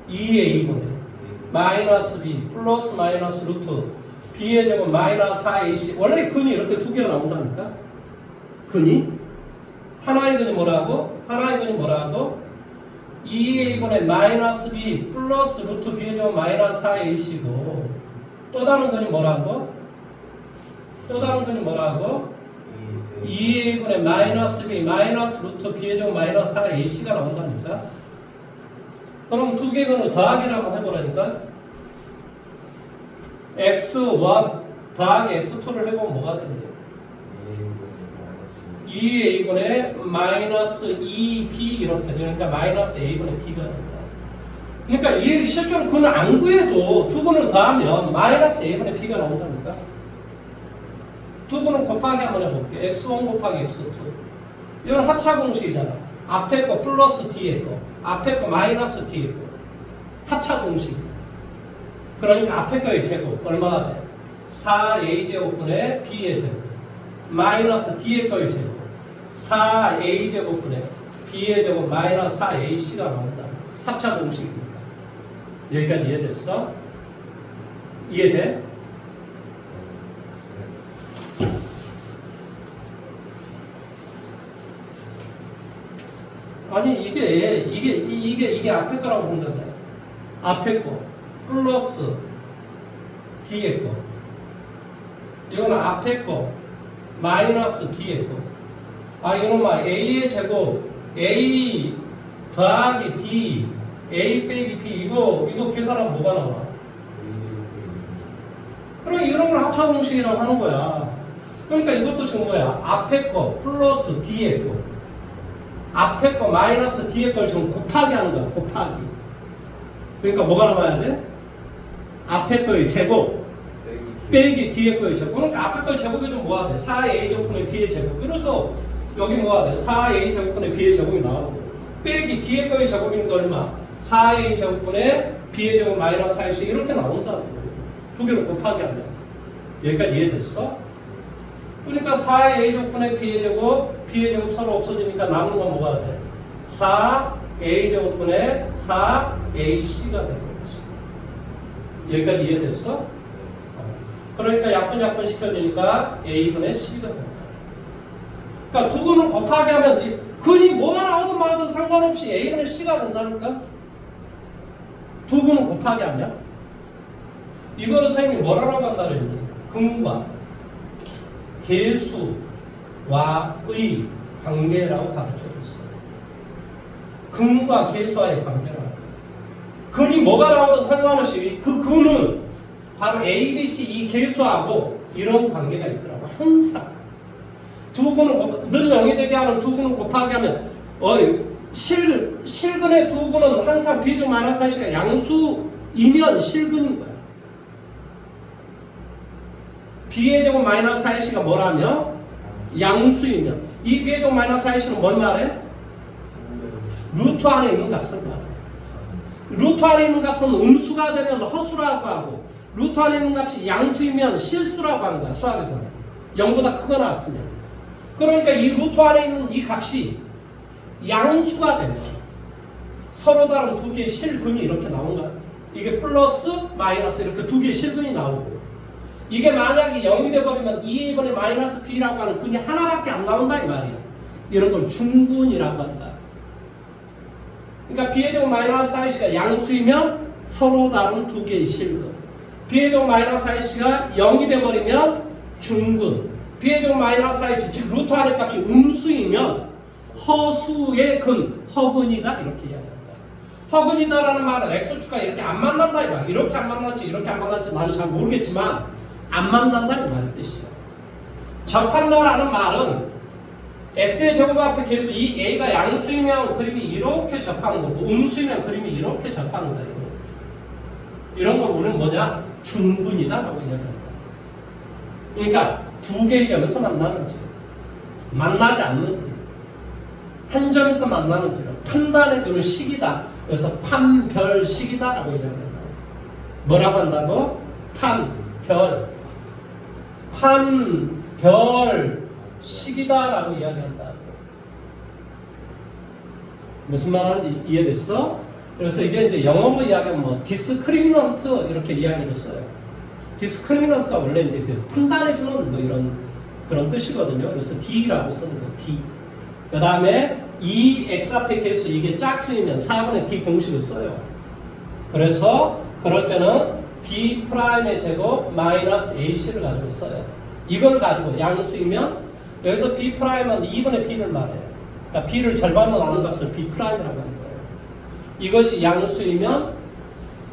2a분의 마이너스 b 플러스 마이너스 루트 b의 제곱 마이너스 4ac. 원래 근이 이렇게 두 개가 나온다니까. 근이 하나의 근이 뭐라고? 하나의 근이 뭐라고? 2a분의 마이너스 b 플러스 루트 b의 제곱 마이너스 4ac고 또 다른 근이 뭐라고? 또 다른 근이 뭐라고? 2a분의 마이너스 b 마이너스 루트 b의 제곱 마이너스 4ac가 나온다니까. 그럼 두 개 근을 더하기라고 해보라니까. x1 더하기 x2를 해보면 뭐가 되냐? 2a분의 마이너스 2b 이렇게 되니까 마이너스 a분의 b가 된다. 그러니까 이 실제로 근을 안 구해도 두 근을 더하면 마이너스 a분의 b가 나온다니까. 두 근을 곱하기 한번 해볼게. x1 곱하기 x2. 이건 합차 공식이잖아. 앞에 거 플러스 뒤에 거, 앞에 거 마이너스 뒤에 거. 합차 공식. 그러니까 앞에 거의 제곱 얼마나 돼? 4a제곱분의 b의 제곱 마이너스 뒤에 거의 제곱 4a제곱분의 b의 제곱 마이너스 4ac가 나온다. 합차 공식이니까. 여기까지 이해됐어? 이해돼? 아니 이게 앞에 거라고 생각해. 앞에 거 플러스 뒤에 거. 이거는 앞에 거 마이너스 뒤에 거. 아 이거는 막 a의 제곱 a 더하기 b a 빼기 b 이거 계산하면 뭐가 나와? 그럼 이런 걸 합차 공식이라고 하는 거야. 그러니까 이것도 지금 뭐야? 앞에 거 플러스 뒤에 거. 앞에 거 마이너스 뒤에 걸 지금 곱하기 하는 거야. 곱하기. 그러니까 뭐가 나와야 돼? 앞에 거의 제곱 빼기 뒤에 거의 제곱. 그러니까 앞에 거의 제곱이 좀 뭐가 돼? 4a 제곱분의 b의 제곱. 그래서 여기 뭐가 돼? 4a 제곱분의 b의 제곱이 나오고 빼기 뒤에 거의 제곱이니까 얼마? 4a 제곱분의 b의 제곱 마이너스 4ac 이렇게 나온다고. 두 개를 곱하기 하면. 여기까지 이해됐어? 그러니까 4a 제곱분의 b의 제곱 서로 없어지니까 남은 건 뭐가 돼? 4a 제곱분의 4ac가 되는 거지. 여기까지 이해됐어? 그러니까 약분 시켜주니까 a분의 c가 된다. 그러니까 두 근을 곱하기 하면 근이 뭐가 나오든 말든 상관없이 a분의 c가 된다니까. 두 근을 곱하기 하면 이거를 선생님이 뭐라고 한다 그랬니? 근과 계수와의 관계라고 가르쳐줬어요. 근과 계수와의 관계라고. 근이 뭐가 나오든 상관없이 그 근은 바로 A, B, C 이 계수하고 이런 관계가 있더라고. 항상 두 근을 늘 0이 되게 하는 두 근을 곱하기 하면 실근의 두 근은 항상 비중 마이너스 4가 양수이면 실근인 거야. B의 제곱 마이너스 4가 뭐라며? 양수이면 이 B의 제곱 마이너스 4는 뭔 말해? 루트 안에 있는 값을 말해. 루트 안에 있는 값은 음수가 되면 허수라고 하고 루트 안에 있는 값이 양수이면 실수라고 하는 거야. 수학에서는 0보다 크거나 같으면. 그러니까 이 루트 안에 있는 이 값이 양수가 되면 서로 다른 두 개의 실근이 이렇게 나온 거야. 이게 플러스 마이너스 이렇게 두 개의 실근이 나오고 이게 만약에 0이 돼버리면 2a분의 마이너스 b라고 하는 근이 하나밖에 안 나온다 이 말이야. 이런 걸 중근이라고 한다. 그러니까 b의 제곱 마이너스 iC가 양수이면 서로 다른 두 개의 실근. b의 제곱 마이너스 iC가 0이 돼버리면 중근. b의 제곱 마이너스 iC 즉 루트 아래 값이 음수이면 허수의 근, 허근이다 이렇게 이야기합니다. 허근이다라는 말은 x축과 이렇게 안 만난다 이거야. 이렇게 안 만났지 이렇게 안 만났지 나는 잘 모르겠지만 안 만난다 이 말의 뜻이야. 접한다라는 말은 x의 제곱 앞에 계수 이 a가 양수이면 그림이 이렇게 접하는 거고 음수이면 그림이 이렇게 접하는 거다. 이런 걸 우리는 뭐냐? 중근이다라고 이야기합니다. 그러니까 두 개의 점에서 만나는지 만나지 않는지 한 점에서 만나는지를 판단해주는 식이다. 그래서 판별식이다라고 이야기합니다. 뭐라고 한다고? 판별식이다라고 이야기한다. 무슨 말하는지 이해됐어? 그래서 이게 이제 영어로 이야기하면 뭐 디스크리미넌트 이렇게 이야기를 써요. 디스크리미넌트가 원래 이제 그 판단해주는 뭐 이런 그런 뜻이거든요. 그래서 D라고 쓰는 거예요. D. 그 다음에 이 x 앞에 계수 이게 짝수이면 4분의 D 공식을 써요. 그래서 그럴 때는 B'의 제곱 마이너스 AC를 가지고 써요. 이걸 가지고 양수이면 여기서 B'은 2분의 B를 말해요. 그러니까 B를 절반으로 나눈 값을 B'라고 하는 거예요. 이것이 양수이면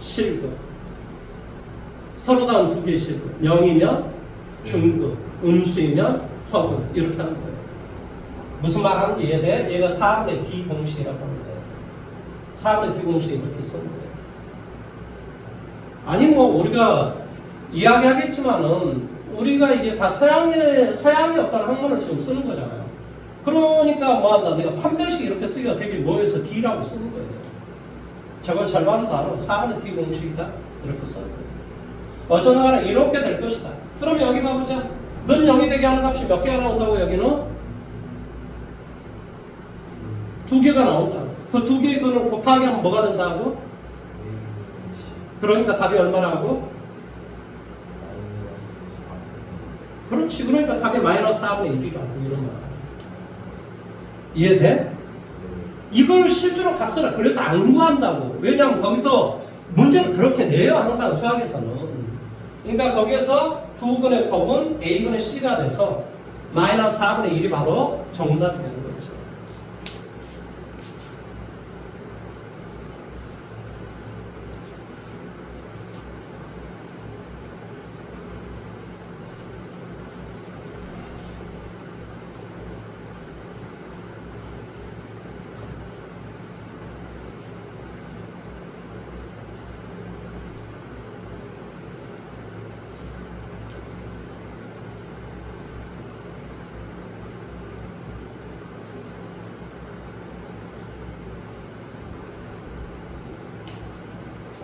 실근. 서로 다른 두 개의 실근. 0이면 중근, 음수이면 허근. 이렇게 하는 거예요. 무슨 말 하는지 이해돼? 얘가 4분의 D 공식이라고 하는 거예요. 4분의 D 공식이 이렇게 쓰는 거예요. 아니 뭐 우리가 이야기하겠지만은 우리가 이게 다 서양의 어떤 학문을 지금 쓰는 거잖아요. 그러니까 뭐한다 내가 판별식 이렇게 쓰기가 되게 뭐해서 D라고 쓰는 거예요. 저걸 절반도 안 하고 4분의 D 공식이다 이렇게 쓰는 거예요. 어쩌다 간에 이렇게 될 것이다. 그럼 여기 봐보자. 는 0이 되게 하는 값이 몇 개가 나온다고 여기는? 두 개가 나온다. 그 두 개의 근을 곱하기 하면 뭐가 된다고? 그러니까 답이 얼마나 하고? 그렇지. 그러니까 답이 마이너스 4분의 1이라고 이런 말. 이해돼? 이걸 실제로 값을 그래서 안 구한다고. 왜냐하면 거기서 문제를 그렇게 내요. 항상 수학에서는. 그러니까 거기에서 두 근의 곱은 A분의 C가 돼서 마이너스 4분의 1이 바로 정답이 되는 거죠.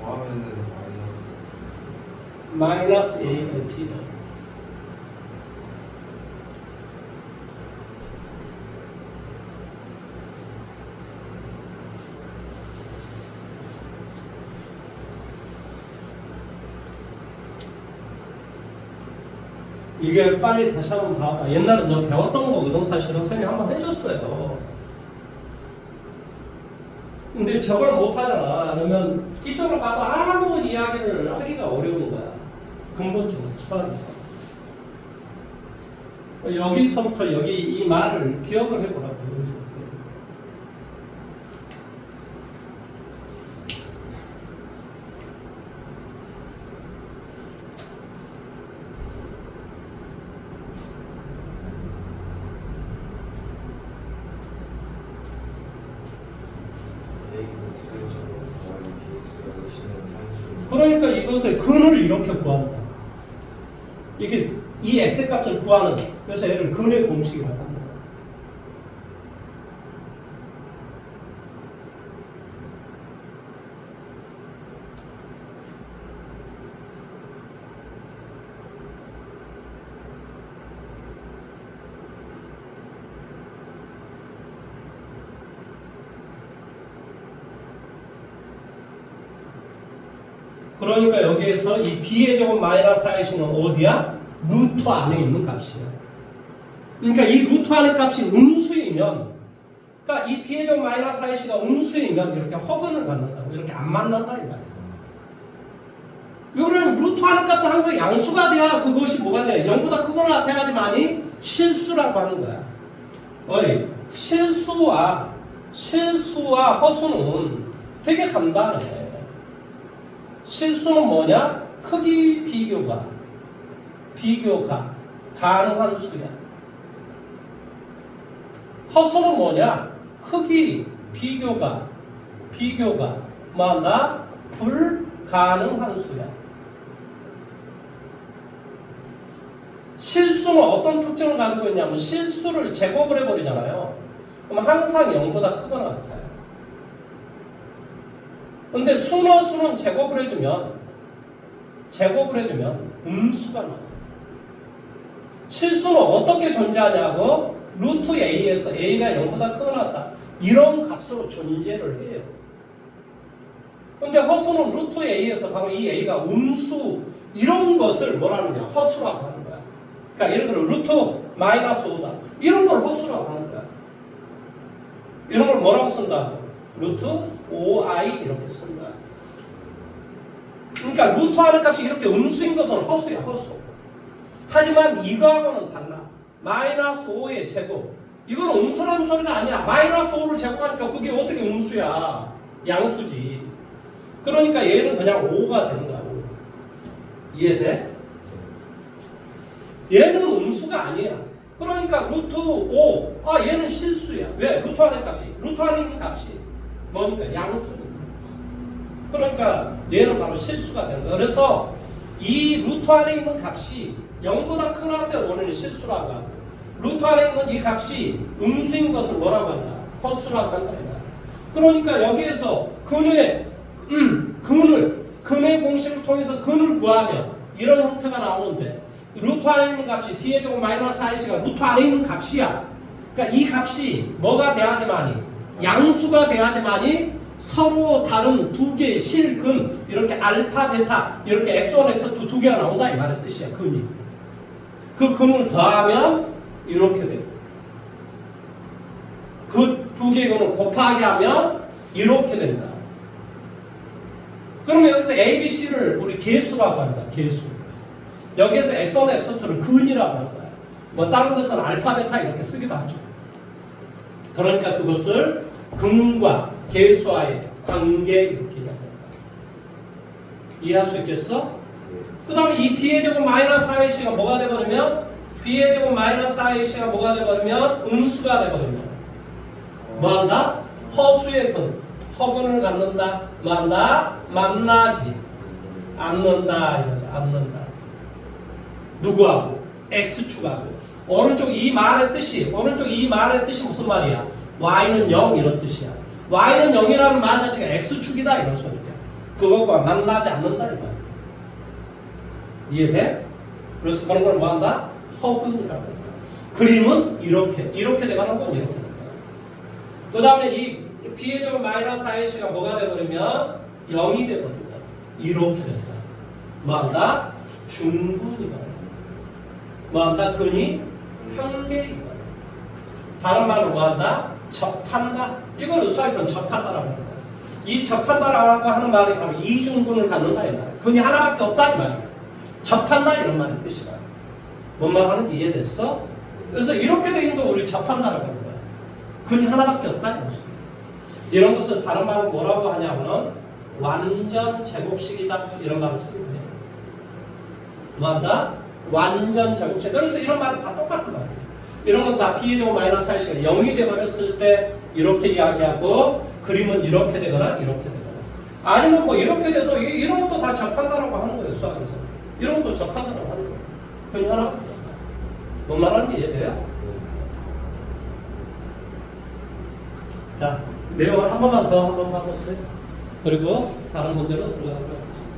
더하면은 마이너스 A분의 B다. 이게 빨리 다시 한번 봐봐. 옛날에 너 배웠던 거거든. 사실은 선생님이 한번 해줬어요. 근데 저걸 못하잖아. 그러면 이쪽으로 가도 아무 이야기를 하기가 어려운 거야. 근본적으로 수학에서. 여기서부터 여기 이 말을 기억을 해보라고. 여기서부터. 그러니까 이것의 근을 이렇게 구한다. 이게 이 x의 값을 구하는, 그래서 얘를 근의 공식이라고 합니다. 그러니까 여기에서 이 b의 제곱 마이너스 4의 어디야? 루트 안에 있는 값이야. 그러니까 이 루트 안의 값이 음수이면, 그러니까 이 b의 제곱 마이너스 4의 음수이면 이렇게 허근을 갖는다고, 이렇게 안 만난다 이 말이야. 이거는 루트 안의 값은 항상 양수가 돼야 그것이 뭐가 돼? 0보다 크거나 같아야 되만이 실수라고 하는 거야. 어이, 실수와 허수는 되게 간단해. 실수는 뭐냐? 크기 비교가 가능한 수야. 허수는 뭐냐? 크기 비교가 뭐한다? 불가능한 수야. 실수는 어떤 특징을 가지고 있냐면 실수를 제곱을 해버리잖아요. 그럼 항상 0보다 크거나 같아요. 근데 순허수는 제곱을 해주면 음수가 나와요. 실수는 어떻게 존재하냐고? 루트 a에서 a가 0보다 크거나 같다. 이런 값으로 존재를 해요. 근데 허수는 루트 a에서 바로 이 a가 음수 이런 것을 뭐라는 거야? 허수라고 하는 거야. 그러니까 예를 들어 루트 마이너스 5다. 이런 걸 허수라고 하는 거야. 이런 걸 뭐라고 쓴다고? 루트 5i 이렇게 쓴다. 그러니까 루트 하는 값이 이렇게 음수인 것은 허수야, 허수. 하지만 이거하고는 달라. 마이너스 5의 제곱. 이건 음수라는 소리가 아니야. 마이너스 5를 제곱하니까 그게 어떻게 음수야? 양수지. 그러니까 얘는 그냥 5가 되는 거야. 이해돼? 얘는 음수가 아니야. 그러니까 루트 5. 얘는 실수야. 왜? 루트 안의 값이. 루트 안에 있는 값이 뭡니까? 양수니까. 그러니까 얘는 바로 실수가 되는 거야. 그래서 이 루트 안에 있는 값이 0보다 크거나 할 때 원래는 실수라고 하고, 루트 안에 있는 이 값이 음수인 것을 뭐라고 한다? 허수라고 한다. 그러니까 여기에서 근의 공식을 통해서 근을 구하면 이런 형태가 나오는데, 루트 안에 있는 값이 b의 제곱 마이너스 4가 루트 안에 있는 값이야. 그러니까 이 값이 뭐가 돼야 되마니? 양수가 돼야 되마니 서로 다른 두 개의 실근, 이렇게 알파, 베타, 이렇게 x1, x2 두 개가 나온다 이 말의 뜻이야. 근이. 그 근을 더하면 이렇게 돼요. 그 두 개의 근을 곱하게 하면 이렇게 된다. 그러면 여기서 A, B, C를 우리 개수라고 한다. 개수. 여기에서 x1, x2를 근이라고 하는 거야. 뭐 다른 데서는 알파, 베타 이렇게 쓰기도 하죠. 그러니까 그것을 근과 개수와의 관계 이렇게 이야기한다. 이해할 수 있겠어? 그 다음에 이 b의 제곱 마이너스 4의 c가 뭐가 돼버리면, b의 제곱 마이너스 4의 c가 뭐가 돼버리면 음수가 돼버리면 뭐한다? 허수의 근, 허근을 갖는다. 뭐한다? 만나지 않는다 이거죠. 않는다. 누구하고? x축하고. 오른쪽 이 말의 뜻이 무슨 말이야? y는 0 이런 뜻이야. y는 0이라는 말 자체가 x축이다 이런 소리야. 그것과 만나지 않는다 이 말이야. 이해돼? 그래서 그런 걸 뭐한다? 허근이라고 한다. 그림은 이렇게 돼가는 건 이렇게 된다. 그 다음에 이 b의 제곱 마이너스 4의 c가 뭐가 돼버리면 0이 돼버린다. 이렇게 된다. 뭐한다? 중근이다. 뭐한다? 근이 한계이다. 다른 말로 뭐한다? 접한다. 이걸 수학에서는 접한다라고 합니다. 이 접한다라고 하는 말이 바로 이중근을 갖는다 이 말이야. 근이 하나밖에 없다 이 말이야. 접한다 이런 말의 뜻이다. 뭔 말 하는지 이해됐어? 그래서 이렇게 돼 있는 거 우리 접한다라고 하는 거야. 근이 하나밖에 없다 이런 소리야. 이런 것을 다른 말로 뭐라고 하냐면은 완전 제곱식이다 이런 말을 쓰는 거예요. 뭐한다? 완전 제곱식. 그래서 이런 말은 다 똑같은 말이에요. 이런 건 다 b의 제곱 마이너스 4가 0이 돼버렸을 때 이렇게 이야기하고, 그림은 이렇게 되거나 이렇게 되거나, 아니면 뭐 이렇게 돼도 이런 것도 다 접한다라고 하는 거예요. 수학에서 이런 것도 접한다라고 하는 거예요. 근이 하나밖에 없다. 뭔 말하는지 이해돼요? 자, 내용을 한 번만 더 한번 봐보세요. 그리고 다른 문제로 들어가도록 하겠습니다.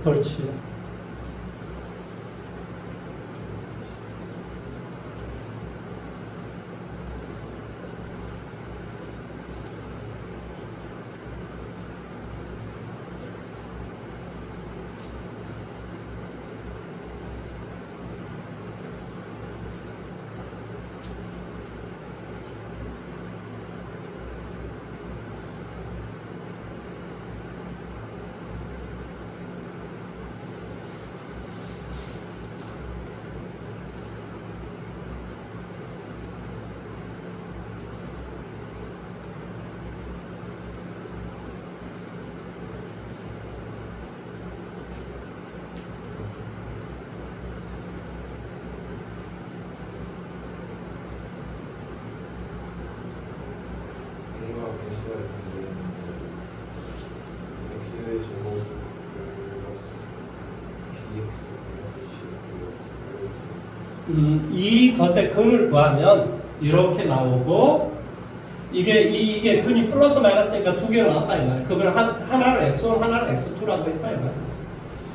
그렇지. 뭔가 개수가 있는데 x의 제곱 플러스 bx 플러스 c 이것의 근을 구하면 이렇게 나오고 이게 근이 플러스 마이너스니까 두 개가 나왔다 이 말이야. 그걸 하나를 x1 하나를 x2라고 했다 이 말이야.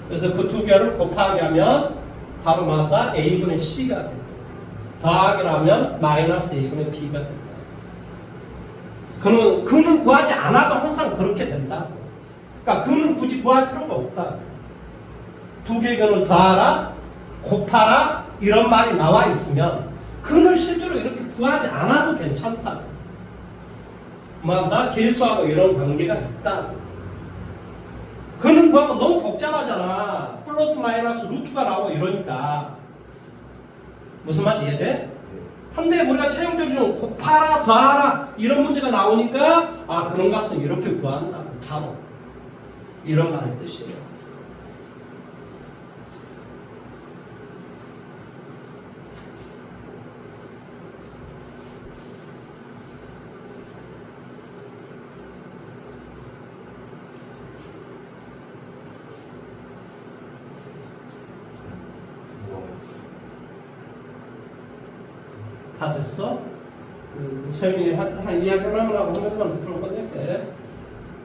그래서 그 두 개를 곱하기 하면 바로 뭐다? a분의 c가 된다. 더하기를 하면 마이너스 a분의 b가 된다. 근을 구하지 않아도 항상 그렇게 된다. 그러니까 근을 굳이 구할 필요가 없다. 두 개의 근을 더하라, 곱하라 이런 말이 나와 있으면 근을 실제로 이렇게 구하지 않아도 괜찮다. 나 계수하고 이런 관계가 있다. 근을 구하면 너무 복잡하잖아. 플러스 마이너스 루트가 나오고 이러니까. 무슨 말 이해돼? 근데 우리가 채용표 중에 곱하라, 더하라 이런 문제가 나오니까 그런 값은 이렇게 구한다. 바로 이런 말의 뜻이에요. 다 됐어? 쌤이 한 이야기를 하느라고 한 번만 들어 보낼게.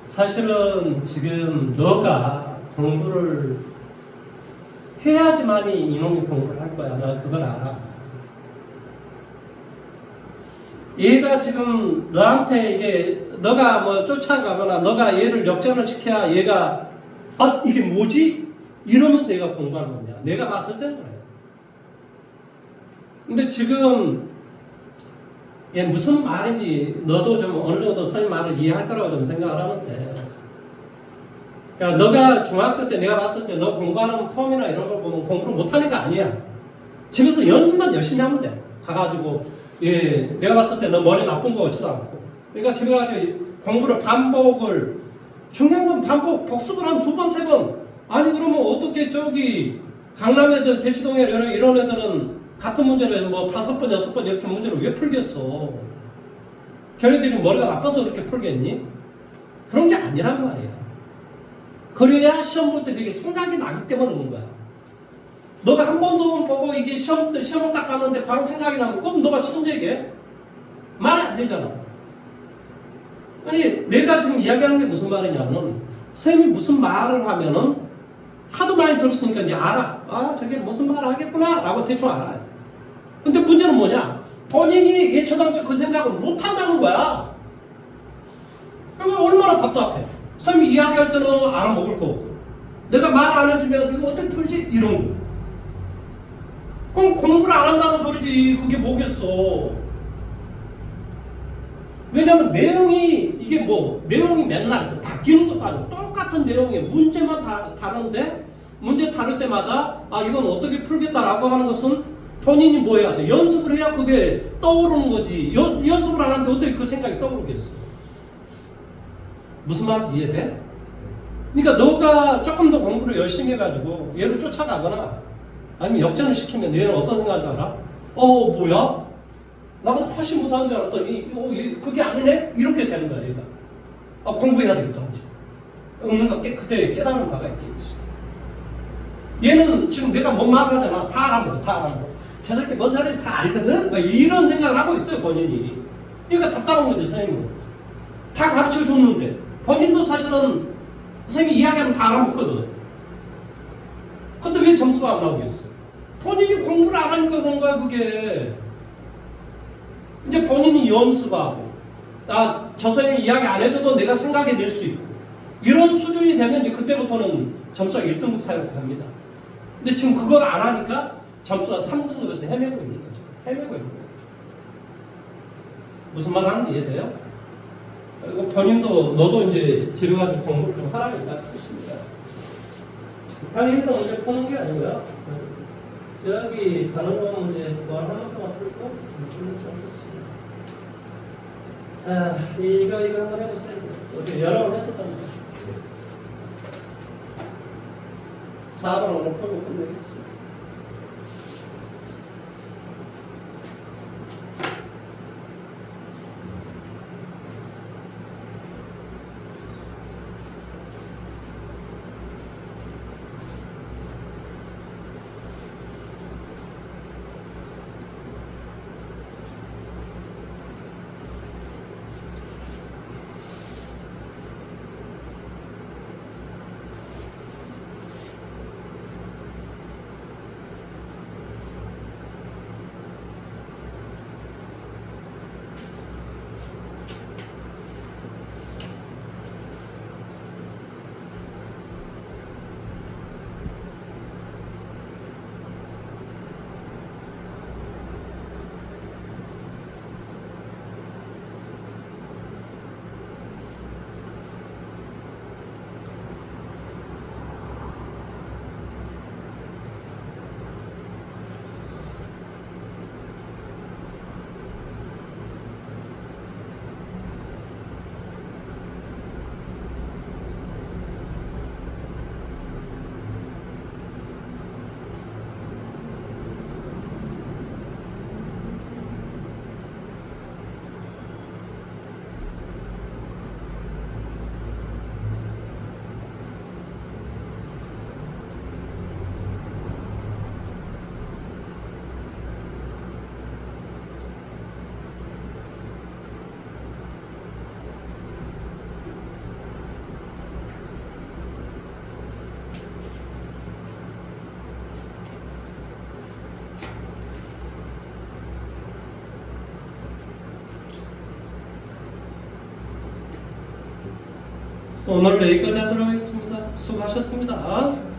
사실은 지금 너가 공부를 해야지만이 이놈이 공부를 할 거야. 나 그걸 알아. 얘가 지금 너한테 이게 너가 뭐 쫓아가거나 너가 얘를 역전을 시켜야 얘가 이게 뭐지? 이러면서 얘가 공부하는 거냐. 내가 봤을 때는 그래. 근데 지금 얘 무슨 말인지 너도 좀 어느 정도 선생님 말을 이해할 거라고 좀 생각을 하는데, 그러니까 너가 중학교 때 내가 봤을 때 너 공부하는 폼이나 이런 걸 보면 공부를 못하는 거 아니야. 집에서 연습만 열심히 하면 돼. 가가지고 내가 봤을 때 너 머리 나쁜 거 같지도 않고. 그러니까 집에 가서 공부를 반복을, 중요한 건 반복 복습을 한 2번 3번. 아니 그러면 어떻게 저기 강남 애들 대치동에 이런 애들은 같은 문제를 해서 뭐 5번 6번 이렇게 문제를 왜 풀겠어? 걔네들이 머리가 나빠서 그렇게 풀겠니? 그런 게 아니란 말이야. 그래야 시험 볼 때 그게 생각이 나기 때문에 그런 거야. 너가 한 번도 보고 이게 시험을 딱 봤는데 바로 생각이 나면 그럼 너가 천재게? 말 안 되잖아. 아니 내가 지금 이야기하는 게 무슨 말이냐면 선생님이 무슨 말을 하면은 하도 많이 들었으니까 이제 알아. 저게 무슨 말을 하겠구나 라고 대충 알아요. 근데 문제는 뭐냐? 본인이 예초당초 그 생각을 못 한다는 거야. 그러면 얼마나 답답해. 선생님이 이야기할 때는 알아먹을 거 없고 내가 말 안 해주면 이거 어떻게 풀지? 이런 거. 그럼 공부를 안 한다는 소리지. 그게 뭐겠어. 왜냐면 내용이 내용이 맨날 바뀌는 것도 아니고 똑같은 내용의 문제만 다른데 문제 다를 때마다 이건 어떻게 풀겠다라고 하는 것은 본인이 뭐 해야 돼? 연습을 해야 그게 떠오르는 거지. 연습을 안 하는데 어떻게 그 생각이 떠오르겠어? 무슨 말 이해돼? 그러니까 너가 조금 더 공부를 열심히 해가지고 얘를 쫓아가거나 아니면 역전을 시키면 얘는 어떤 생각을 알아? 뭐야? 나보다 훨씬 못하는 줄 알았더니 그게 아니네? 이렇게 되는 거야 얘가. 공부해야 되겠다. 뭔가 그때 깨닫는 바가 있겠지. 얘는 지금 내가 뭔 말을 하잖아. 다 알아보고. 저렇게 뭔 소리 다 알거든? 막 이런 생각을 하고 있어요 본인이. 그러니까 답답한 거지 선생님은. 다 가르쳐 줬는데 본인도 사실은 선생님이 이야기하면 다 알아먹거든. 근데 왜 점수가 안 나오겠어? 본인이 공부를 안 하니까 그런 거야, 그게. 이제 본인이 연습하고, 저 선생님이 이야기 안 해줘도 내가 생각해 낼 수 있고, 이런 수준이 되면 이제 그때부터는 점수가 1등급 사이로 갑니다. 근데 지금 그걸 안 하니까 점수가 3등급에서 헤매고 있는 거죠. 헤매고 있는 거죠. 무슨 말 하는지 이해돼요? 그리고 본인도, 너도 이제 집에 가서 공부를 좀 하라고 말씀하십니다. 당연히도 문제 푸는 게 아니고요. 저기 가는 거 문제 뭐한 문제만 풀고 좀 하겠습니다. 자, 이거 한번 해보세요. 우리 여러 번 했었던 거. 4번 오늘 풀고 끝내겠습니다. 오늘 여기까지 하도록 하겠습니다. 수고하셨습니다.